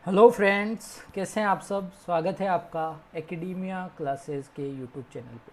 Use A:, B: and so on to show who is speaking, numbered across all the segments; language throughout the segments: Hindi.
A: हेलो फ्रेंड्स, कैसे हैं आप सब। स्वागत है आपका एकेडमिया क्लासेस के यूट्यूब चैनल पे,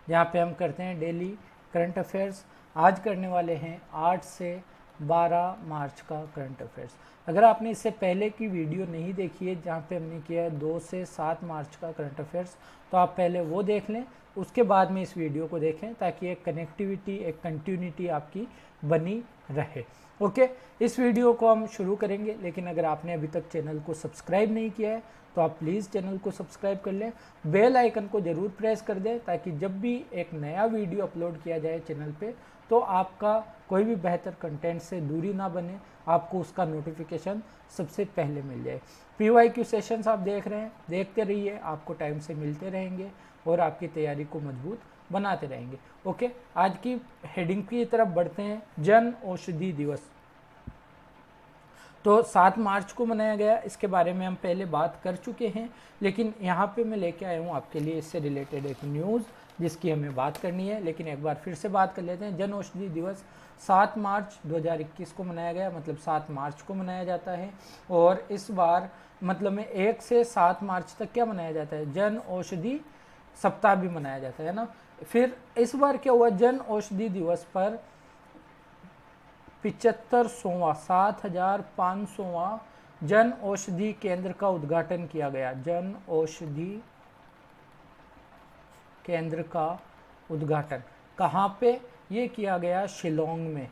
A: जहाँ पे हम करते हैं डेली करंट अफेयर्स। आज करने वाले हैं 8 से 12 मार्च का करंट अफेयर्स। अगर आपने इससे पहले की वीडियो नहीं देखी है जहाँ पे हमने किया है 2 से 7 मार्च का करंट अफेयर्स, तो आप पहले वो देख लें, उसके बाद में इस वीडियो को देखें ताकि एक कनेक्टिविटी, एक कंटिन्यूटी आपकी बनी रहे। ओके, इस वीडियो को हम शुरू करेंगे, लेकिन अगर आपने अभी तक चैनल को सब्सक्राइब नहीं किया है तो आप प्लीज़ चैनल को सब्सक्राइब कर लें, बेल आइकन को ज़रूर प्रेस कर दें ताकि जब भी एक नया वीडियो अपलोड किया जाए चैनल पे तो आपका कोई भी बेहतर कंटेंट से दूरी ना बने, आपको उसका नोटिफिकेशन सबसे पहले मिल जाए। PYQ सेशंस आप देख रहे हैं, देखते रहिए, आपको टाइम से मिलते रहेंगे और आपकी तैयारी को मजबूत बनाते रहेंगे। ओके, आज की हेडिंग की तरफ बढ़ते हैं। जन औषधि दिवस तो 7 मार्च को मनाया गया, इसके बारे में हम पहले बात कर चुके हैं, लेकिन यहाँ पे मैं लेके आया हूँ आपके लिए इससे रिलेटेड एक न्यूज़ जिसकी हमें बात करनी है। लेकिन एक बार फिर से बात कर लेते हैं। जन औषधि दिवस 7 मार्च 2021 को मनाया गया, मतलब 7 मार्च को मनाया जाता है। और इस बार मतलब में 1 से 7 मार्च तक क्या मनाया जाता है, जन औषधि सप्ताह भी मनाया जाता है ना। फिर इस बार क्या हुआ, जन औषधि दिवस पर 75वां 7500वां जन औषधि केंद्र का उद्घाटन किया गया। जन औषधि केंद्र का उद्घाटन कहाँ पे ये किया गया, शिलोंग में।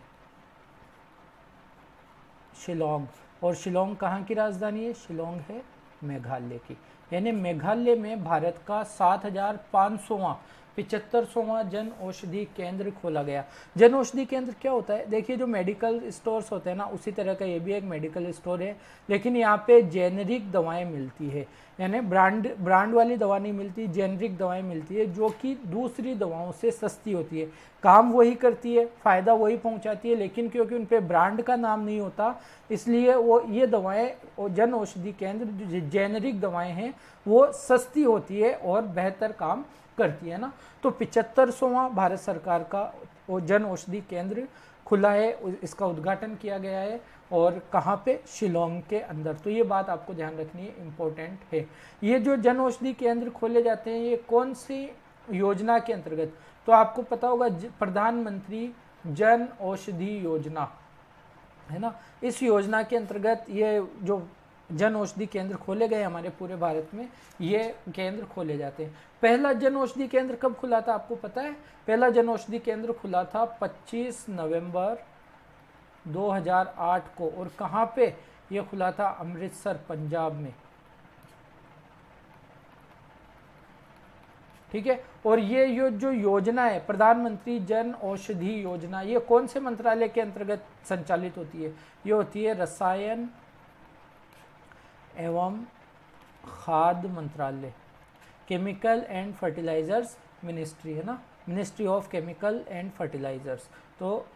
A: शिलोंग, और शिलोंग कहाँ की राजधानी है, शिलोंग है मेघालय की। यानी मेघालय में भारत का 7500वां 75वां जन औषधि केंद्र खोला गया। जन औषधि केंद्र क्या होता है, देखिए जो मेडिकल स्टोर्स होते हैं ना, उसी तरह का ये भी एक मेडिकल स्टोर है, लेकिन यहाँ पे जेनेरिक दवाएं मिलती है। यानी ब्रांड वाली दवा नहीं मिलती, जेनेरिक दवाएं मिलती है जो कि दूसरी दवाओं से सस्ती होती है, काम वही करती है, फ़ायदा वही पहुंचाती है, लेकिन क्योंकि उन पे ब्रांड का नाम नहीं होता इसलिए वो ये दवाएं, जन औषधि केंद्र जो जेनेरिक दवाएं हैं वो सस्ती होती है और बेहतर काम करती है ना। तो 75वां भारत सरकार का वो जन औषधि केंद्र खुला है, इसका उद्घाटन किया गया है। और कहाँ पे, शिलोंग के अंदर। तो ये बात आपको ध्यान रखनी है, इम्पोर्टेंट है। ये जो जन औषधि केंद्र खोले जाते हैं ये कौन सी योजना के अंतर्गत, तो आपको पता होगा प्रधानमंत्री जन औषधि योजना है ना। इस योजना के अंतर्गत ये जो जन औषधि केंद्र खोले गए हमारे पूरे भारत में, ये केंद्र खोले जाते हैं। पहला जन औषधि केंद्र कब खुला था आपको पता है, पहला जन औषधि केंद्र खुला था 25 नवंबर 2008 को। और कहाँ पे ये खुला था, अमृतसर पंजाब में। ठीक है, और ये जो योजना है प्रधानमंत्री जन औषधि योजना, ये कौन से मंत्रालय के अंतर्गत संचालित होती है, ये होती है रसायन एवं खाद्य मंत्रालय, केमिकल एंड फर्टिलाइजर्स मिनिस्ट्री है ना, ministry of chemical and fertilizers. तो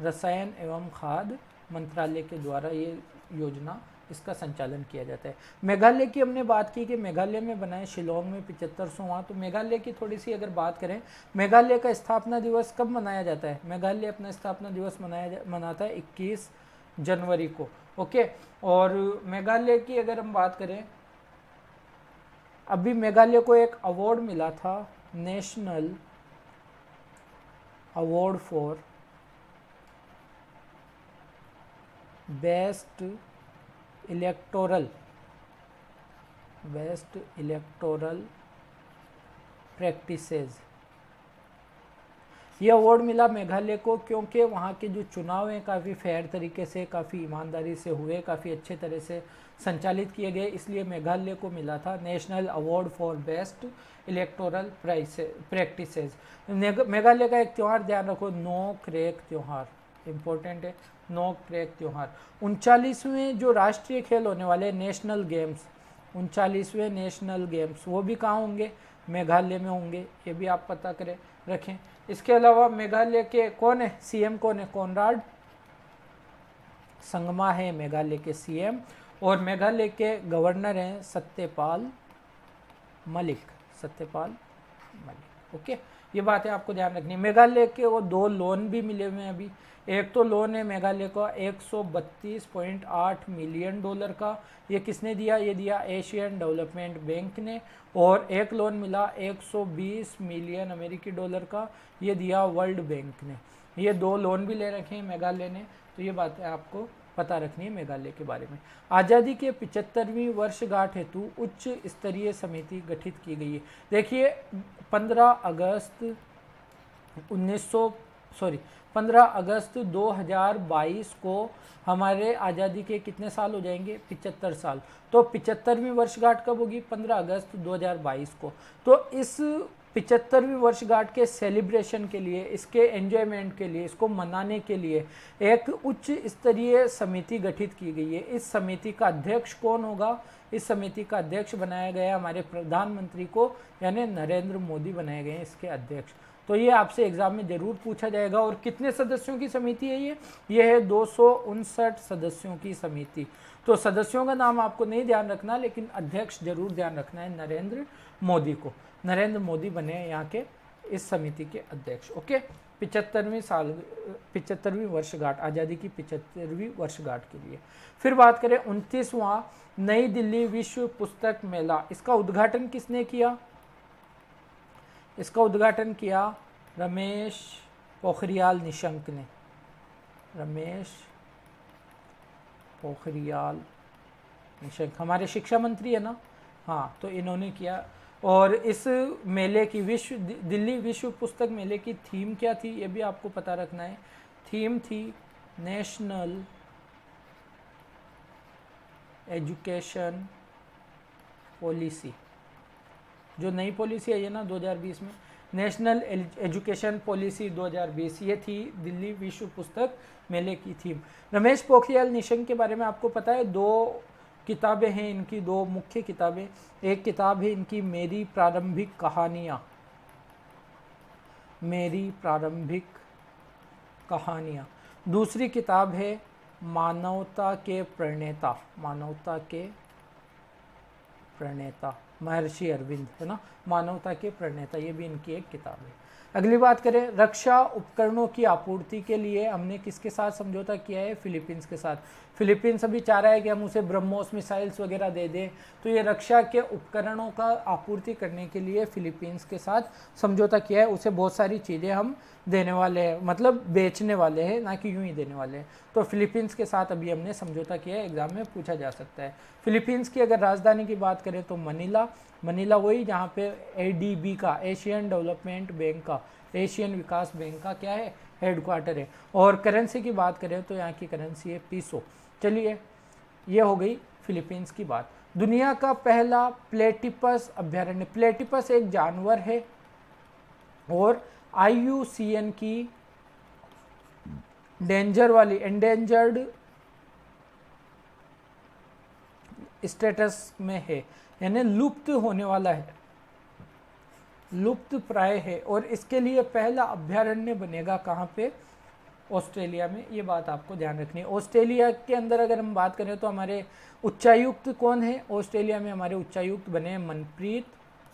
A: रसायन एवं खाद्य मंत्रालय के द्वारा ये योजना, इसका संचालन किया जाता है। मेघालय की हमने बात की कि मेघालय में बनाए, शिलोंग में 75वां। तो मेघालय की थोड़ी सी अगर बात करें, मेघालय का स्थापना दिवस कब मनाया जाता है, मेघालय अपना स्थापना दिवस मनाता है 21 जनवरी को। ओके, और मेघालय की अगर हम बात करें, अभी मेघालय को एक अवार्ड मिला था, national award for best electoral practices. ये अवार्ड मिला मेघालय को क्योंकि वहाँ के जो चुनाव हैं काफ़ी फेयर तरीके से, काफ़ी ईमानदारी से हुए, काफ़ी अच्छे तरह से संचालित किए गए, इसलिए मेघालय को मिला था national award for best electoral practices. Meghalaya का एक त्यौहार ध्यान रखो, नोक्रेक त्यौहार, इम्पोर्टेंट है, नोक्रेक त्यौहार। 39वें जो राष्ट्रीय खेल होने वाले नेशनल गेम्स, 39वें नेशनल गेम्स, वो भी कहाँ होंगे, मेघालय में होंगे, ये भी आप पता करें रखें। इसके अलावा मेघालय के कौन है, सीएम कौन है, कोनराड संगमा है मेघालय के सीएम, और मेघालय के गवर्नर हैं सत्यपाल मलिक। ओके, ये बातें आपको ध्यान रखनी है। मेघालय के वो 2 लोन भी मिले हुए हैं अभी। एक तो लोन है मेघालय का 132.8 मिलियन डॉलर का, ये किसने दिया? ये दिया एशियन डेवलपमेंट बैंक ने। और एक लोन मिला 120 मिलियन अमेरिकी डॉलर का, ये दिया वर्ल्ड बैंक ने। ये 2 लोन भी ले रखे हैं मेघालय ने। तो ये बातें आपको पता रखनी है मेघालय के बारे में। आज़ादी के 75वीं वर्षगांठ हेतु उच्च स्तरीय समिति गठित की गई है। देखिए 15 अगस्त 2022 को हमारे आज़ादी के कितने साल हो जाएंगे? 75 साल। तो 75वीं वर्षगांठ कब होगी? 15 अगस्त 2022 को। तो इस 75वीं वर्षगांठ के सेलिब्रेशन के लिए, इसके एंजॉयमेंट के लिए, इसको मनाने के लिए एक उच्च स्तरीय समिति गठित की गई है। इस समिति का अध्यक्ष कौन होगा? इस समिति का अध्यक्ष बनाया गया हमारे प्रधानमंत्री को, यानी नरेंद्र मोदी बनाए गए हैं इसके अध्यक्ष। तो ये आपसे एग्जाम में जरूर पूछा जाएगा। और कितने सदस्यों की समिति है ये है 259 सदस्यों की समिति। तो सदस्यों का नाम आपको नहीं ध्यान रखना, लेकिन अध्यक्ष जरूर ध्यान रखना है नरेंद्र मोदी को। नरेंद्र मोदी बने हैं यहाँ के इस समिति के अध्यक्ष। ओके, 75वीं वर्षगांठ, आज़ादी की 75वीं वर्षगांठ के लिए। फिर बात करें 29वां नई दिल्ली विश्व पुस्तक मेला, इसका उद्घाटन किसने किया? इसका उद्घाटन किया रमेश पोखरियाल निशंक ने। रमेश पोखरियाल निशंक हमारे शिक्षा मंत्री है ना, हाँ, तो इन्होंने किया। और इस मेले की दिल्ली विश्व पुस्तक मेले की थीम क्या थी? ये भी आपको पता रखना है। थीम थी नेशनल एजुकेशन पॉलिसी। जो नई पॉलिसी आई है ना 2020 में, नेशनल एजुकेशन पॉलिसी 2020, ये थी दिल्ली विश्व पुस्तक मेले की थीम। रमेश पोखरियाल निशंक के बारे में आपको पता है, 2 किताबें हैं इनकी, 2 मुख्य किताबें। एक किताब है इनकी मेरी प्रारंभिक कहानियाँ, मेरी प्रारंभिक कहानियाँ। दूसरी किताब है मानवता के प्रणेता, मानवता के प्रणेता, महर्षि अरविंद, है ना, मानवता के प्रणेता, ये भी इनकी एक किताब है। अगली बात करें, रक्षा उपकरणों की आपूर्ति के लिए हमने किसके साथ समझौता किया है? फिलीपींस के साथ। फिलीपींस अभी चाह रहा है कि हम उसे ब्रह्मोस मिसाइल्स वगैरह दे दें, तो ये रक्षा के उपकरणों का आपूर्ति करने के लिए फिलीपींस के साथ समझौता किया है। उसे बहुत सारी चीज़ें हम देने वाले हैं, मतलब बेचने वाले हैं, ना कि यूं ही देने वाले हैं। तो फिलीपींस के साथ अभी हमने समझौता किया है, एग्जाम में पूछा जा सकता है। फिलीपींस की अगर राजधानी की बात करें तो मनीला वही जहाँ पे ADB का, एशियन डेवलपमेंट बैंक का, एशियन विकास बैंक का क्या है? हेडक्वार्टर है। और करेंसी की बात करें तो यहाँ की करेंसी है पीसो। चलिए, ये हो गई फिलीपींस की बात। दुनिया का पहला प्लेटिपस अभ्यारण्य, प्लेटिपस एक जानवर है और IUCN की एंडेंजर्ड स्टेटस में है, यानी लुप्त होने वाला है, लुप्त प्राय है। और इसके लिए पहला अभ्यारण्य बनेगा कहाँ पे? ऑस्ट्रेलिया में। ये बात आपको ध्यान रखनी है। ऑस्ट्रेलिया के अंदर अगर हम बात करें तो हमारे उच्चायुक्त कौन है? ऑस्ट्रेलिया में हमारे उच्चायुक्त बने मनप्रीत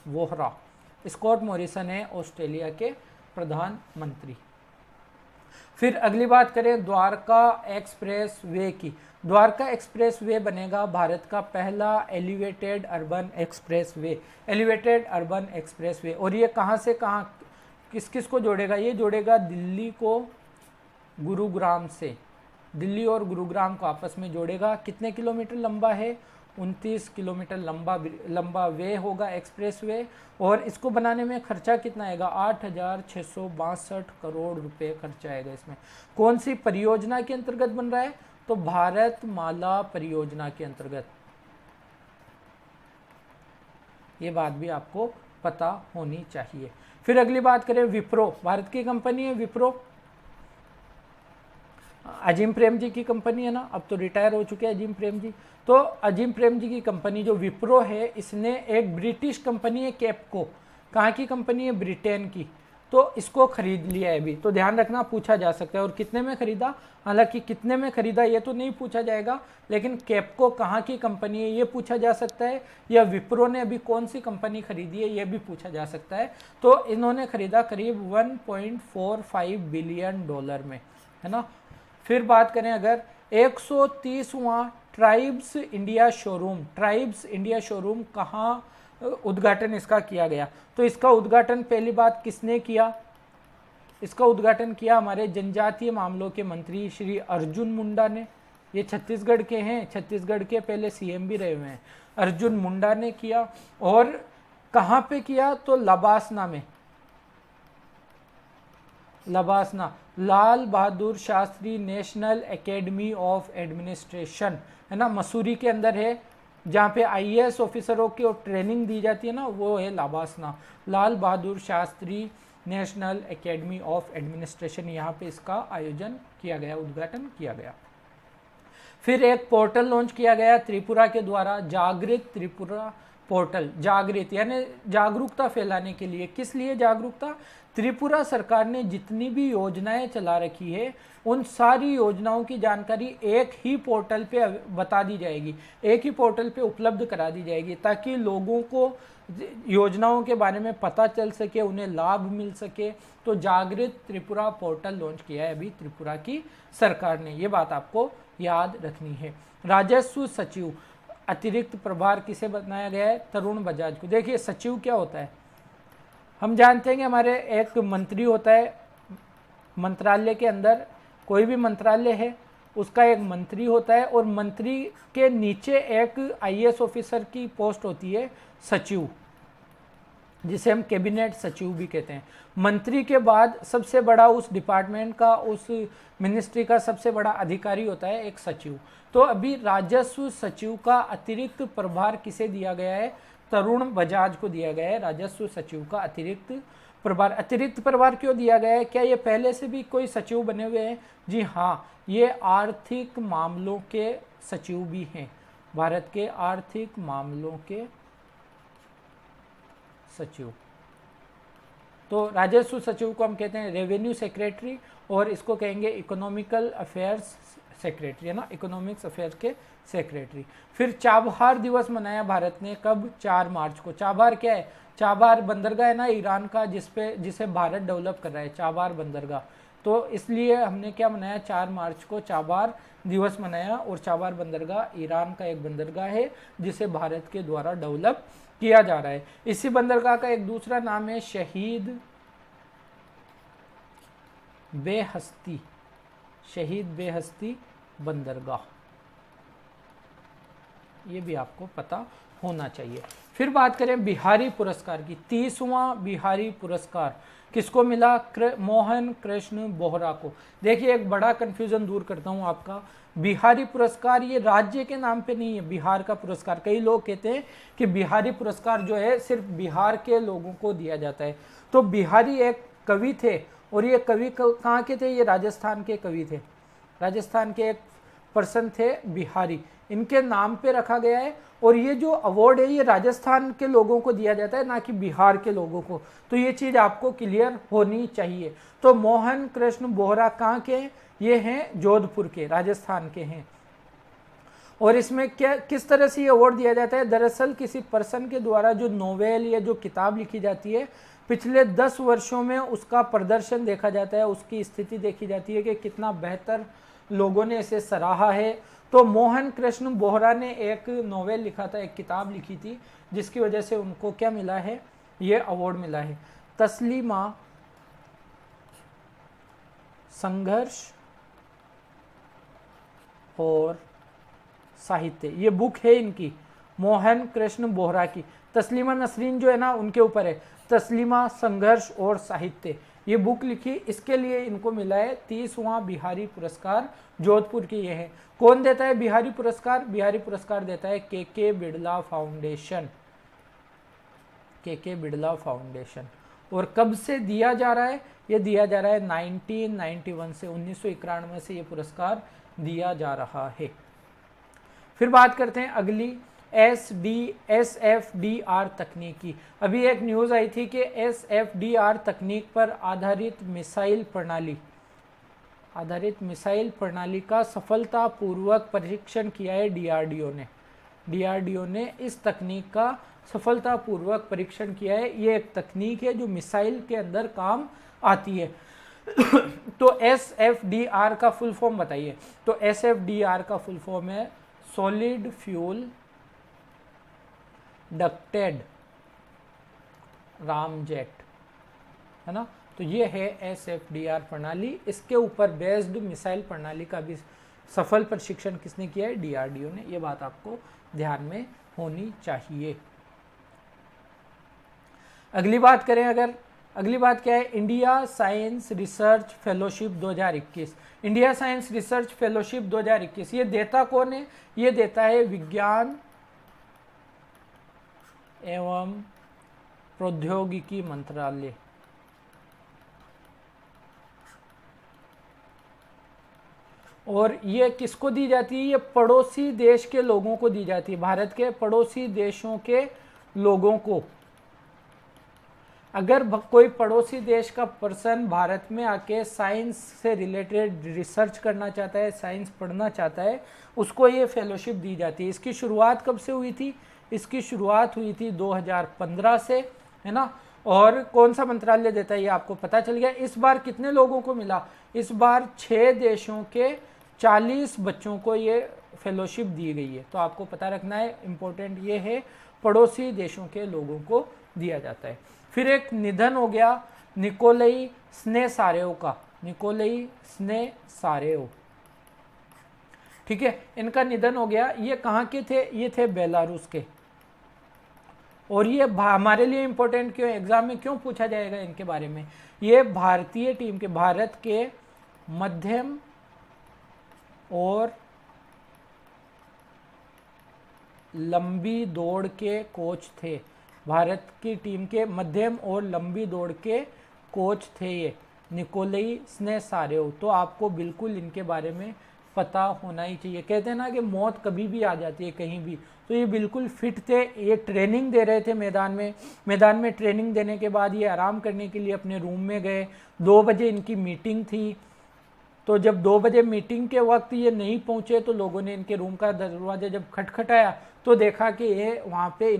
A: वोहरा। स्कॉट मॉरिसन है ऑस्ट्रेलिया के प्रधानमंत्री। फिर अगली बात करें द्वारका एक्सप्रेस वे की। द्वारका एक्सप्रेस वे बनेगा भारत का पहला elevated urban express way, elevated urban express way. और ये कहाँ से कहाँ, किस किस को जोड़ेगा? ये जोड़ेगा दिल्ली को गुरुग्राम से, दिल्ली और गुरुग्राम को आपस में जोड़ेगा। कितने किलोमीटर लंबा है? 29 किलोमीटर लंबा वे होगा एक्सप्रेस वे। और इसको बनाने में खर्चा कितना आएगा? 8,662 करोड़ रुपए खर्चा आएगा इसमें। कौन सी परियोजना के अंतर्गत बन रहा है? तो भारत माला परियोजना के अंतर्गत। ये बात भी आपको पता होनी चाहिए। फिर अगली बात करें विप्रो, भारत की कंपनी है विप्रो, अजीम प्रेम जी की कंपनी है ना, अब तो रिटायर हो चुके हैं अजीम प्रेम जी। तो अजीम प्रेम जी की कंपनी जो विप्रो है, इसने एक ब्रिटिश कंपनी है कैपको, कहाँ की कंपनी है? ब्रिटेन की। तो इसको खरीद लिया है अभी, तो ध्यान रखना पूछा जा सकता है। और कितने में खरीदा, हालांकि कितने में खरीदा ये तो नहीं पूछा जाएगा, लेकिन कैपको कहाँ की कंपनी है ये पूछा जा सकता है, या विप्रो ने अभी कौन सी कंपनी खरीदी है ये भी पूछा जा सकता है। तो इन्होंने खरीदा करीब 1.45 बिलियन डॉलर में, है ना। फिर बात करें अगर 130वां ट्राइब्स इंडिया शोरूम कहाँ उद्घाटन इसका किया गया, तो इसका उद्घाटन पहली बात किसने किया, इसका उद्घाटन किया हमारे जनजातीय मामलों के मंत्री श्री अर्जुन मुंडा ने। ये छत्तीसगढ़ के हैं, छत्तीसगढ़ के पहले सीएम भी रहे हुए हैं, अर्जुन मुंडा ने किया। और कहाँ पे किया, तो लबासना में, LBSNAA Lal Bahadur Shastri national academy of administration, है ना, मसूरी के अंदर है, जहाँ पे आईएएस ऑफिसरों की ट्रेनिंग दी जाती है ना, वो है LBSNAA, Lal Bahadur Shastri national academy of administration. यहाँ पे इसका आयोजन किया गया, उद्घाटन किया गया। फिर एक पोर्टल लॉन्च किया गया त्रिपुरा के द्वारा, जागृत त्रिपुरा पोर्टल। जागृत यानी जागरूकता फैलाने के लिए, किस लिए जागरूकता, त्रिपुरा सरकार ने जितनी भी योजनाएं चला रखी है उन सारी योजनाओं की जानकारी एक ही पोर्टल पे बता दी जाएगी, एक ही पोर्टल पे उपलब्ध करा दी जाएगी, ताकि लोगों को योजनाओं के बारे में पता चल सके, उन्हें लाभ मिल सके। तो जागृत त्रिपुरा पोर्टल लॉन्च किया है अभी त्रिपुरा की सरकार ने, ये बात आपको याद रखनी है। राजस्व सचिव अतिरिक्त प्रभार किसे बनाया गया है, तरुण बजाज को। देखिए सचिव क्या होता है, हम जानते हैं कि हमारे एक मंत्री होता है, मंत्रालय के अंदर कोई भी मंत्रालय है उसका एक मंत्री होता है, और मंत्री के नीचे एक आईएएस ऑफिसर की पोस्ट होती है सचिव, जिसे हम कैबिनेट सचिव भी कहते हैं। मंत्री के बाद सबसे बड़ा उस डिपार्टमेंट का, उस मिनिस्ट्री का सबसे बड़ा अधिकारी होता है एक सचिव। तो अभी राजस्व सचिव का अतिरिक्त प्रभार किसे दिया गया है, तरुण बजाज को दिया गया है राजस्व सचिव का अतिरिक्त प्रभार। अतिरिक्त प्रभार क्यों दिया गया है, क्या ये पहले से भी कोई सचिव बने हुए हैं, जी हाँ, ये आर्थिक मामलों के सचिव भी हैं, भारत के आर्थिक मामलों के सचिव। तो राजस्व सचिव को हम कहते हैं रेवेन्यू सेक्रेटरी, और इसको कहेंगे इकोनॉमिकल अफेयर्स सेक्रेटरी, है ना, इकोनॉमिक्स अफेयर्स के सेक्रेटरी। फिर चाबहार दिवस मनाया भारत ने, कब, 4 मार्च को। चाबहार क्या है, चाबहार बंदरगाह है ना ईरान का, जिसे भारत डेवलप कर रहा है, चाबहार बंदरगाह। तो इसलिए हमने क्या मनाया, 4 मार्च को चाबहार दिवस मनाया। और चाबहार बंदरगाह ईरान का एक बंदरगाह है जिसे भारत के द्वारा डेवलप किया जा रहा है। इसी बंदरगाह का एक दूसरा नाम है शहीद बेहस्ती बंदरगाह, ये भी आपको पता होना चाहिए। फिर बात करें बिहारी पुरस्कार की, 30वां बिहारी पुरस्कार किसको मिला, मोहन कृष्ण बोहरा को। देखिए एक बड़ा कंफ्यूजन दूर करता हूं आपका, बिहारी पुरस्कार ये राज्य के नाम पे नहीं है, बिहार का पुरस्कार। कई लोग कहते हैं कि बिहारी पुरस्कार जो है सिर्फ बिहार के लोगों को दिया जाता है। तो बिहारी एक कवि थे, और ये कवि कहाँ के थे, ये राजस्थान के कवि थे, राजस्थान के एक पर्सन थे बिहारी, इनके नाम पे रखा गया है। और ये जो अवार्ड है ये राजस्थान के लोगों को दिया जाता है, ना कि बिहार के लोगों को। तो ये चीज़ आपको क्लियर होनी चाहिए। तो मोहन कृष्ण बोहरा कहाँ के हैं, ये हैं जोधपुर के, राजस्थान के हैं। और इसमें क्या, किस तरह से ये अवार्ड दिया जाता है, दरअसल किसी पर्सन के द्वारा जो नोवेल या जो किताब लिखी जाती है, पिछले 10 वर्षों में उसका प्रदर्शन देखा जाता है, उसकी स्थिति देखी जाती है कि कितना बेहतर लोगों ने इसे सराहा है। तो मोहन कृष्ण बोहरा ने एक नोवेल लिखा था, एक किताब लिखी थी, जिसकी वजह से उनको क्या मिला है, ये अवार्ड मिला है। तस्लीमा संघर्ष और साहित्य, ये बुक है इनकी, मोहन कृष्ण बोहरा की। तस्लीमा नसरीन जो है ना उनके ऊपर है, तस्लीमा संघर्ष और साहित्य, ये बुक लिखी, इसके लिए इनको मिला है 30वां बिहारी पुरस्कार, जोधपुर के ये हैं। कौन देता है बिहारी पुरस्कार, बिहारी पुरस्कार देता है के बिड़ला फाउंडेशन, के बिड़ला फाउंडेशन। और कब से दिया जा रहा है, ये दिया जा रहा है 1991 से, 1991 से ये पुरस्कार दिया जा रहा है। फिर बात करते हैं अगली, SFDR तकनीक की। अभी एक न्यूज़ आई थी कि SFDR तकनीक पर आधारित मिसाइल प्रणाली का सफलतापूर्वक परीक्षण किया है डीआरडीओ ने इस तकनीक का सफलतापूर्वक परीक्षण किया है। ये एक तकनीक है जो मिसाइल के अंदर काम आती है। तो SFDR का फुल फॉर्म बताइए। तो SFDR का फुल फॉर्म है सॉलिड फ्यूल डक्टेड रामजेट, है ना। तो ये है SFDR प्रणाली। इसके ऊपर बेस्ड मिसाइल प्रणाली का भी सफल प्रशिक्षण किसने किया है? डीआरडीओ ने। ये बात आपको ध्यान में होनी चाहिए। अगली बात करें अगर, अगली बात क्या है? India science research fellowship 2021। India science research fellowship 2021 ये देता कौन है? ये देता है विज्ञान एवं प्रौद्योगिकी मंत्रालय। और ये किसको दी जाती है? ये पड़ोसी देश के लोगों को दी जाती है, भारत के पड़ोसी देशों के लोगों को। अगर कोई पड़ोसी देश का पर्सन भारत में आके साइंस से रिलेटेड रिसर्च करना चाहता है, साइंस पढ़ना चाहता है, उसको ये फेलोशिप दी जाती है। इसकी शुरुआत कब से हुई थी? इसकी शुरुआत हुई थी 2015 से, है ना। और कौन सा मंत्रालय देता है ये आपको पता चल गया। इस बार कितने लोगों को मिला? इस बार 6 देशों के 40 बच्चों को ये फेलोशिप दी गई है। तो आपको पता रखना है, इंपॉर्टेंट ये है, पड़ोसी देशों के लोगों को दिया जाता है। फिर एक निधन हो गया निकोलाई स्नेसारेव का, निकोलाई स्नेसारेव, ठीक है, इनका निधन हो गया। ये कहाँ के थे? ये थे बेलारूस के। और ये हमारे लिए इंपॉर्टेंट क्यों, एग्जाम में क्यों पूछा जाएगा इनके बारे में? ये भारतीय टीम के, भारत के मध्यम और लंबी दौड़ के कोच थे। भारत की टीम के मध्यम और लंबी दौड़ के कोच थे ये निकोलाई स्नेसारेव। तो आपको बिल्कुल इनके बारे में पता होना ही चाहिए। कहते हैं ना कि मौत कभी भी आ जाती है कहीं भी, तो ये बिल्कुल फिट थे। ये ट्रेनिंग दे रहे थे मैदान में ट्रेनिंग देने के बाद ये आराम करने के लिए अपने रूम में गए। 2 बजे इनकी मीटिंग थी। तो जब 2 बजे मीटिंग के वक्त ये नहीं पहुंचे तो लोगों ने इनके रूम का दरवाजा जब खटखटाया तो देखा कि ये वहाँ पे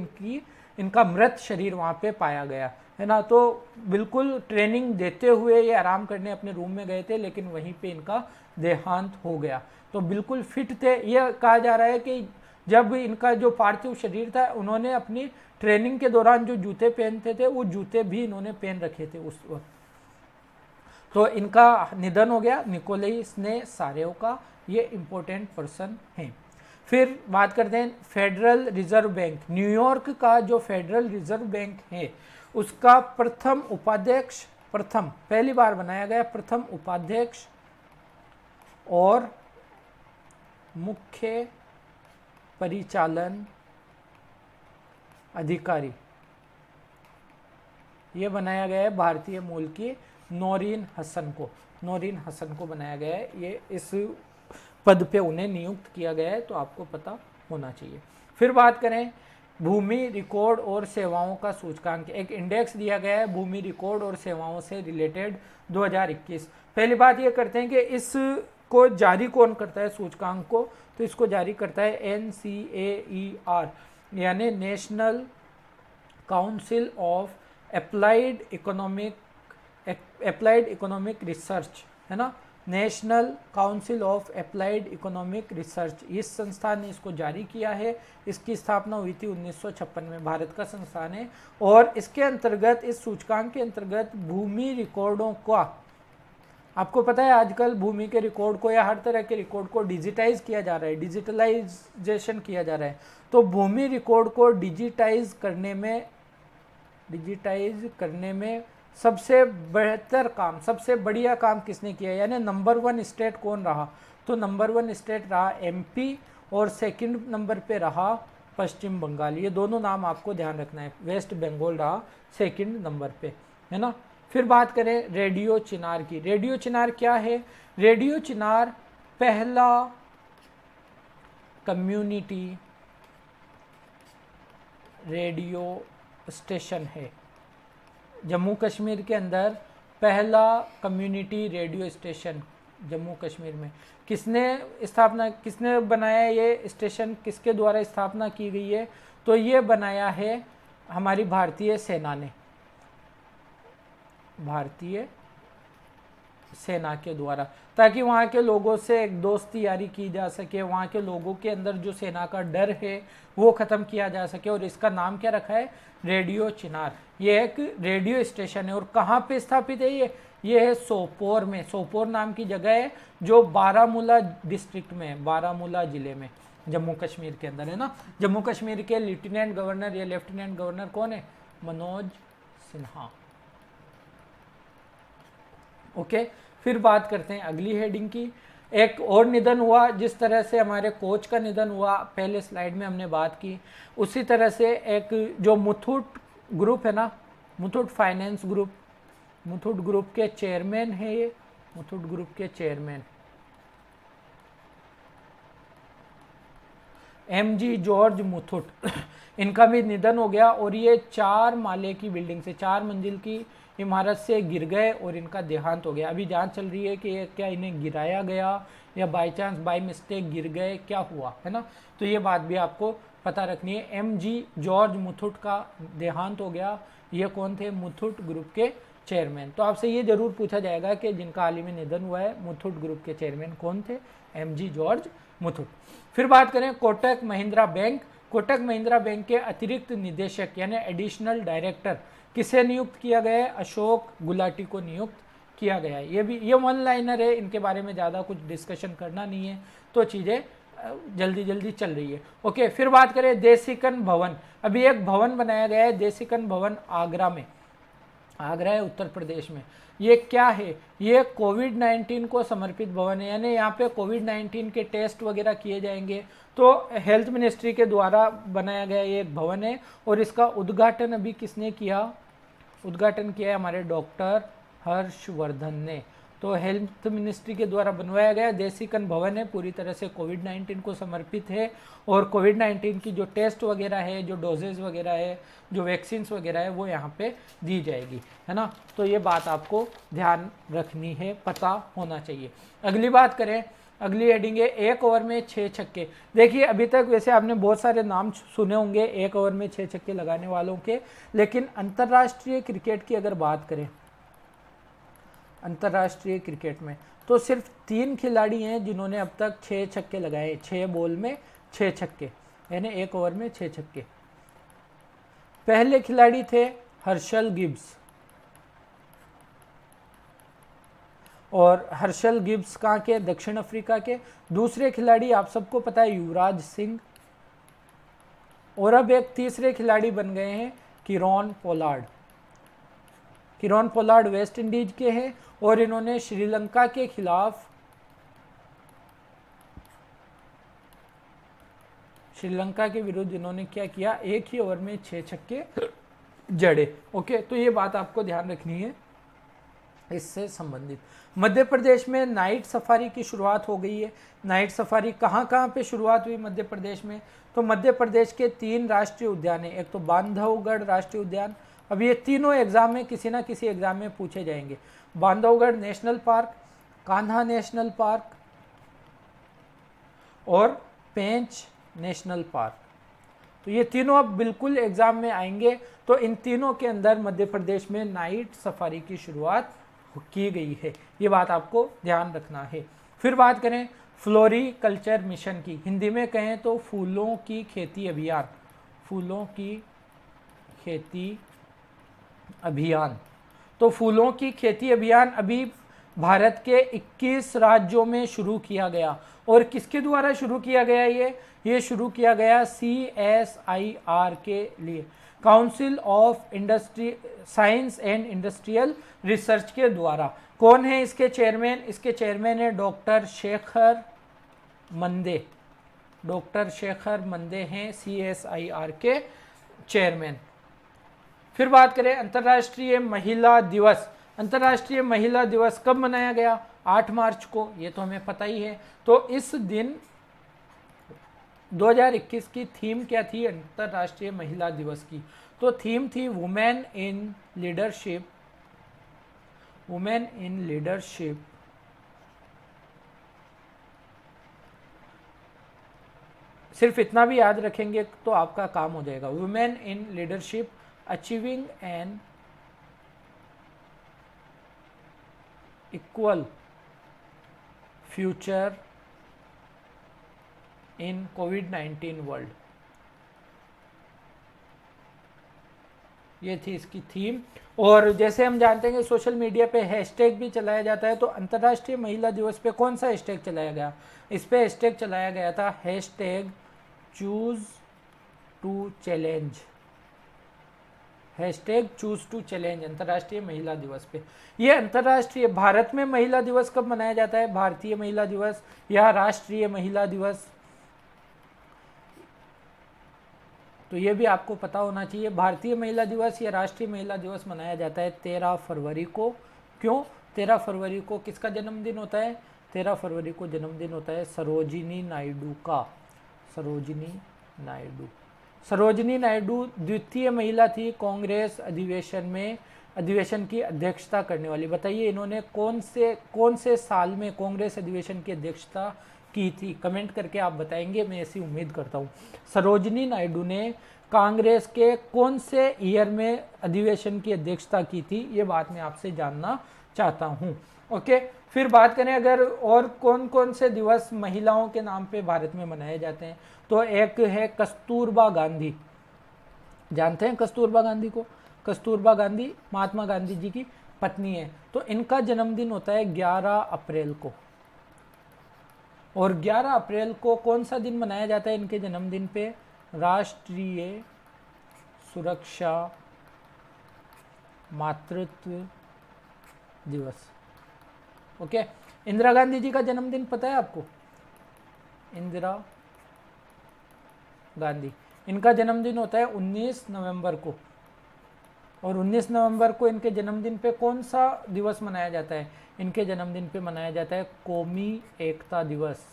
A: इनका मृत शरीर वहाँ पे पाया गया, है ना। तो बिल्कुल ट्रेनिंग देते हुए ये आराम करने अपने रूम में गए थे, लेकिन वहीं पे इनका देहांत हो गया। तो बिल्कुल फिट थे। यह कहा जा रहा है कि जब इनका जो पार्थिव शरीर था, उन्होंने अपनी ट्रेनिंग के दौरान जो जूते पहनते थे वो जूते भी इन्होंने पहन रखे थे उस वक्त। तो इनका निधन हो गया निकोलाई स्नेसारेव का। ये इंपॉर्टेंट पर्सन हैं। फिर बात करते हैं फेडरल रिजर्व बैंक। न्यूयॉर्क का जो फेडरल रिजर्व बैंक है उसका प्रथम उपाध्यक्ष, पहली बार बनाया गया प्रथम उपाध्यक्ष और मुख्य परिचालन अधिकारी ये बनाया गया है भारतीय मूल की नौरीन हसन को बनाया गया है। ये इस पद पे उन्हें नियुक्त किया गया है, तो आपको पता होना चाहिए। फिर बात करें भूमि रिकॉर्ड और सेवाओं का सूचकांक। एक इंडेक्स दिया गया है भूमि रिकॉर्ड और सेवाओं से रिलेटेड 2021। पहली बात ये करते हैं कि इसको जारी कौन करता है सूचकांक को? तो इसको जारी करता है NCAER यानी national council of applied economic research, है ना। National council of applied economic research, इस संस्थान ने इसको जारी किया है। इसकी स्थापना हुई थी 1956 में, भारत का संस्थान है। और इसके अंतर्गत, इस सूचकांक के अंतर्गत भूमि रिकॉर्डों का, आपको पता है आजकल भूमि के रिकॉर्ड को या हर तरह के रिकॉर्ड को डिजिटाइज किया जा रहा है, डिजिटलाइजेशन किया जा रहा है। तो भूमि रिकॉर्ड को डिजिटाइज करने में सबसे बेहतर काम, सबसे बढ़िया काम किसने किया, यानी नंबर 1 स्टेट कौन रहा? तो नंबर 1 स्टेट रहा MP और सेकंड नंबर पे रहा पश्चिम बंगाल। ये दोनों नाम आपको ध्यान रखना है। वेस्ट बंगाल रहा सेकंड नंबर पे, है ना। फिर बात करें रेडियो चिनार की। रेडियो चिनार क्या है? रेडियो चिनार पहला कम्युनिटी रेडियो स्टेशन है। जम्मू कश्मीर के अंदर पहला community radio station Jammu Kashmir में किसने बनाया, ये स्टेशन किसके द्वारा स्थापना की गई है? तो ये बनाया है हमारी भारतीय सेना ने, भारतीय सेना के द्वारा, ताकि वहाँ के लोगों से एक दोस्ती यारी की जा सके, वहाँ के लोगों के अंदर जो सेना का डर है वो ख़त्म किया जा सके। और इसका नाम क्या रखा है? रेडियो चिनार। ये एक रेडियो स्टेशन है। और कहाँ पे स्थापित है ये है सोपोर में। सोपोर नाम की जगह है जो बारामूला डिस्ट्रिक्ट में, बारामूला जिले में, जम्मू कश्मीर के अंदर है ना। जम्मू कश्मीर के लेफ्टिनेंट गवर्नर या लेफ्टिनेंट गवर्नर कौन है? मनोज सिन्हा। ओके, फिर बात करते हैं अगली हेडिंग की। एक और निधन हुआ, जिस तरह से हमारे कोच का निधन हुआ पहले स्लाइड में हमने बात की, उसी तरह से एक जो मुथूट ग्रुप है ना, Muthoot finance group, Muthoot group के चेयरमैन है ये, मुथूट ग्रुप के चेयरमैन एमजी जॉर्ज मुथूट, इनका भी निधन हो गया। और ये 4 माले की बिल्डिंग से, 4 मंजिल की इमारत से गिर गए और इनका देहांत हो गया। अभी जांच चल रही है कि ये क्या इन्हें गिराया गया या बाय चांस बाय मिस्टेक गिर गए, क्या हुआ है ना। तो ये बात भी आपको पता रखनी है। एमजी जॉर्ज मुथूट का देहांत हो गया। ये कौन थे? मुथूट ग्रुप के चेयरमैन। तो आपसे ये जरूर पूछा जाएगा कि जिनका हाल ही में निधन हुआ है, मुथूट ग्रुप के चेयरमैन कौन थे? MG George Muthoot. फिर बात करें कोटक महिंद्रा बैंक। कोटक महिंद्रा बैंक के अतिरिक्त निदेशक यानी एडिशनल डायरेक्टर किसे नियुक्त किया गया है? अशोक गुलाटी को नियुक्त किया गया है। ये वन लाइनर है, इनके बारे में ज़्यादा कुछ डिस्कशन करना नहीं है, तो चीज़ें जल्दी जल्दी चल रही है। ओके, फिर बात करें देसिकन भवन। अभी एक भवन बनाया गया है देसिकन भवन आगरा में, आगरा है उत्तर प्रदेश में। ये क्या है? ये कोविड-19 को समर्पित भवन है, यानी यहाँ पे कोविड-19 के टेस्ट वगैरह किए जाएंगे। तो हेल्थ मिनिस्ट्री के द्वारा बनाया गया ये एक भवन है। और इसका उद्घाटन अभी किसने किया? उद्घाटन किया है हमारे डॉक्टर हर्षवर्धन ने। तो हेल्थ मिनिस्ट्री के द्वारा बनवाया गया देसिकन भवन है, पूरी तरह से कोविड-19 को समर्पित है। और कोविड-19 की जो टेस्ट वगैरह है, जो डोजेज वगैरह है, जो वैक्सीन्स वगैरह है, वो यहाँ पे दी जाएगी, है ना। तो ये बात आपको ध्यान रखनी है, पता होना चाहिए। अगली बात करें, अगली हेडिंग है 1 ओवर में 6 छक्के। देखिए अभी तक वैसे आपने बहुत सारे नाम सुने होंगे 1 ओवर में 6 छक्के लगाने वालों के, लेकिन अंतर्राष्ट्रीय क्रिकेट की अगर बात करें, अंतर्राष्ट्रीय क्रिकेट में तो सिर्फ 3 खिलाड़ी हैं जिन्होंने अब तक 6 छक्के लगाए, 6 बॉल में 6 छक्के, यानी 1 ओवर में 6 छक्के। पहले खिलाड़ी थे हर्षल गिब्स, और हर्षल गिब्स कहाँ के? दक्षिण अफ्रीका के। दूसरे खिलाड़ी आप सबको पता है युवराज सिंह। और अब एक तीसरे खिलाड़ी बन गए हैं Kieron Pollard. Kieron Pollard West Indies के हैं और इन्होंने श्रीलंका के खिलाफ, श्रीलंका के विरुद्ध इन्होंने क्या किया? 1 ही ओवर में 6 छक्के जड़े। ओके, तो ये बात आपको ध्यान रखनी है इससे संबंधित। मध्य प्रदेश में नाइट सफारी की शुरुआत हो गई है। नाइट सफारी कहाँ कहाँ पे शुरुआत हुई मध्य प्रदेश में? तो मध्य प्रदेश के 3 राष्ट्रीय उद्यान है। एक तो बांधवगढ़ राष्ट्रीय उद्यान, अब ये तीनों एग्जाम में किसी ना किसी एग्जाम में पूछे जाएंगे। Bandhavgarh national park, Kanha national park और पेंच नेशनल पार्क। तो ये तीनों अब बिल्कुल एग्जाम में आएंगे। तो इन तीनों के अंदर मध्य प्रदेश में नाइट सफारी की शुरुआत की गई है, ये बात आपको ध्यान रखना है। फिर बात करें फ्लोरिकल्चर मिशन की, हिंदी में कहें तो फूलों की खेती अभियान, फूलों की खेती अभियान। तो फूलों की खेती अभियान अभी भारत के 21 राज्यों में शुरू किया गया। और किसके द्वारा शुरू किया गया? ये शुरू किया गया CSIR के लिए, council of industry science and industrial research के द्वारा। कौन है इसके चेयरमैन? इसके चेयरमैन है डॉक्टर शेखर मंदे। डॉक्टर शेखर मंदे हैं CSIR के चेयरमैन। फिर बात करें अंतर्राष्ट्रीय महिला दिवस। अंतर्राष्ट्रीय महिला दिवस कब मनाया गया? 8 मार्च को, ये तो हमें पता ही है। तो इस दिन 2021 की थीम क्या थी अंतर्राष्ट्रीय महिला दिवस की? तो थीम थी women in leadership, women in leadership, सिर्फ इतना भी याद रखेंगे तो आपका काम हो जाएगा। Women in leadership achieving an equal future in कोविड-19 वर्ल्ड, ये थी इसकी थीम। और जैसे हम जानते हैं कि सोशल मीडिया पे हैशटैग भी चलाया जाता है, तो अंतर्राष्ट्रीय महिला दिवस पे कौन सा हैशटैग चलाया गया? इस पे हैशटैग चलाया गया था hashtag choose to challenge, hashtag choose to challenge अंतर्राष्ट्रीय महिला दिवस पे। ये अंतर्राष्ट्रीय, भारत में महिला दिवस कब मनाया जाता है? भारतीय महिला दिवस या राष्ट्रीय महिला दिवस, तो ये भी आपको पता होना चाहिए। भारतीय महिला दिवस या राष्ट्रीय महिला दिवस मनाया जाता है 13 फरवरी को। क्यों 13 फरवरी को? किसका जन्मदिन होता है? 13 फरवरी को जन्मदिन होता है सरोजिनी नायडू का। सरोजिनी नायडू, सरोजिनी नायडू द्वितीय महिला थी कांग्रेस अधिवेशन की अध्यक्षता करने वाली। बताइए इन्होंने कौन से साल में कांग्रेस अधिवेशन की अध्यक्षता की थी? कमेंट करके आप बताएंगे, मैं ऐसी उम्मीद करता हूँ। सरोजिनी नायडू ने कांग्रेस के कौन से ईयर में अधिवेशन की अध्यक्षता की थी? ये बात मैं आपसे जानना चाहता हूँ। ओके, फिर बात करें अगर और कौन कौन से दिवस महिलाओं के नाम पे भारत में मनाए जाते हैं, तो एक है कस्तूरबा गांधी। जानते हैं कस्तूरबा गांधी को? कस्तूरबा गांधी महात्मा गांधी जी की पत्नी है। तो इनका जन्मदिन होता है 11 अप्रैल को। और 11 अप्रैल को कौन सा दिन मनाया जाता है इनके जन्मदिन पे? राष्ट्रीय सुरक्षा मातृत्व दिवस। ओके, इंदिरा गांधी जी का जन्मदिन पता है आपको? इंदिरा गांधी, इनका जन्मदिन होता है 19 नवंबर को। और 19 नवंबर को इनके जन्मदिन पे कौन सा दिवस मनाया जाता है? इनके जन्मदिन पे मनाया जाता है कौमी एकता दिवस।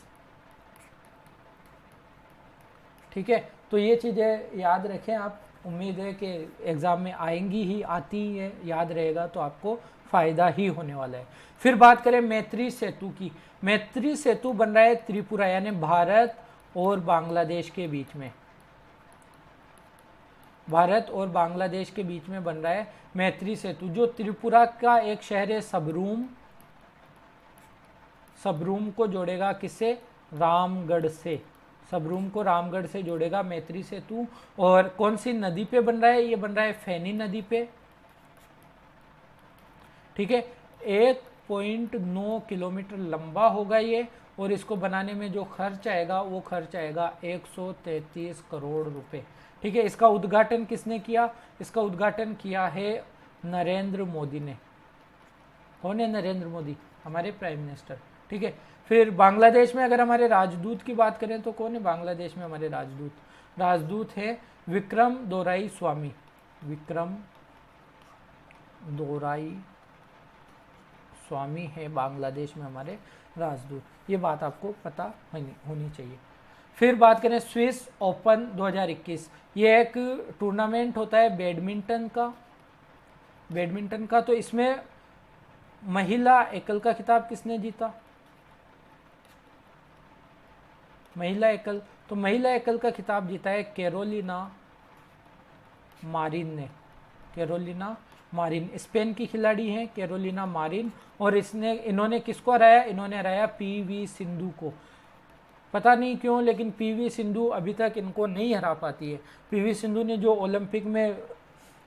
A: ठीक है, तो ये चीज़ें याद रखें आप। उम्मीद है कि एग्ज़ाम में आएंगी ही, आती ही है, याद रहेगा तो आपको फ़ायदा ही होने वाला है। फिर बात करें मैत्री सेतु की। मैत्री सेतु बन रहा है त्रिपुरा यानी भारत और बांग्लादेश के बीच में। भारत और बांग्लादेश के बीच में बन रहा है मैत्री सेतु, जो त्रिपुरा का एक शहर है सबरूम, सबरूम को जोड़ेगा किससे? रामगढ़ से। सबरूम को रामगढ़ से जोड़ेगा मैत्री सेतु। और कौन सी नदी पे बन रहा है? ये बन रहा है फेनी नदी पे। ठीक है, 1.9 किलोमीटर लंबा होगा ये, और इसको बनाने में जो खर्च आएगा वो खर्च आएगा 133 करोड़ रुपए। ठीक है, इसका उद्घाटन किसने किया? इसका उद्घाटन किया है नरेंद्र मोदी ने। कौन है नरेंद्र मोदी? हमारे प्राइम मिनिस्टर। ठीक है, फिर बांग्लादेश में अगर हमारे राजदूत की बात करें तो कौन है बांग्लादेश में हमारे राजदूत? राजदूत है विक्रम दोराई स्वामी। विक्रम दोराई स्वामी है बांग्लादेश में हमारे राजदूत। ये बात आपको पता होनी चाहिए। फिर बात करें स्विस ओपन 2021, ये एक टूर्नामेंट होता है बैडमिंटन का। तो इसमें महिला एकल का खिताब किसने जीता? महिला एकल, तो महिला एकल का खिताब जीता है कैरोलिना मारिन ने। कैरोलिना मारिन स्पेन की खिलाड़ी हैं कैरोलिना मारिन। और इन्होंने किसको हराया? इन्होंने हराया पीवी सिंधु को। पता नहीं क्यों, लेकिन पीवी सिंधु अभी तक इनको नहीं हरा पाती है। पीवी सिंधु ने जो ओलंपिक में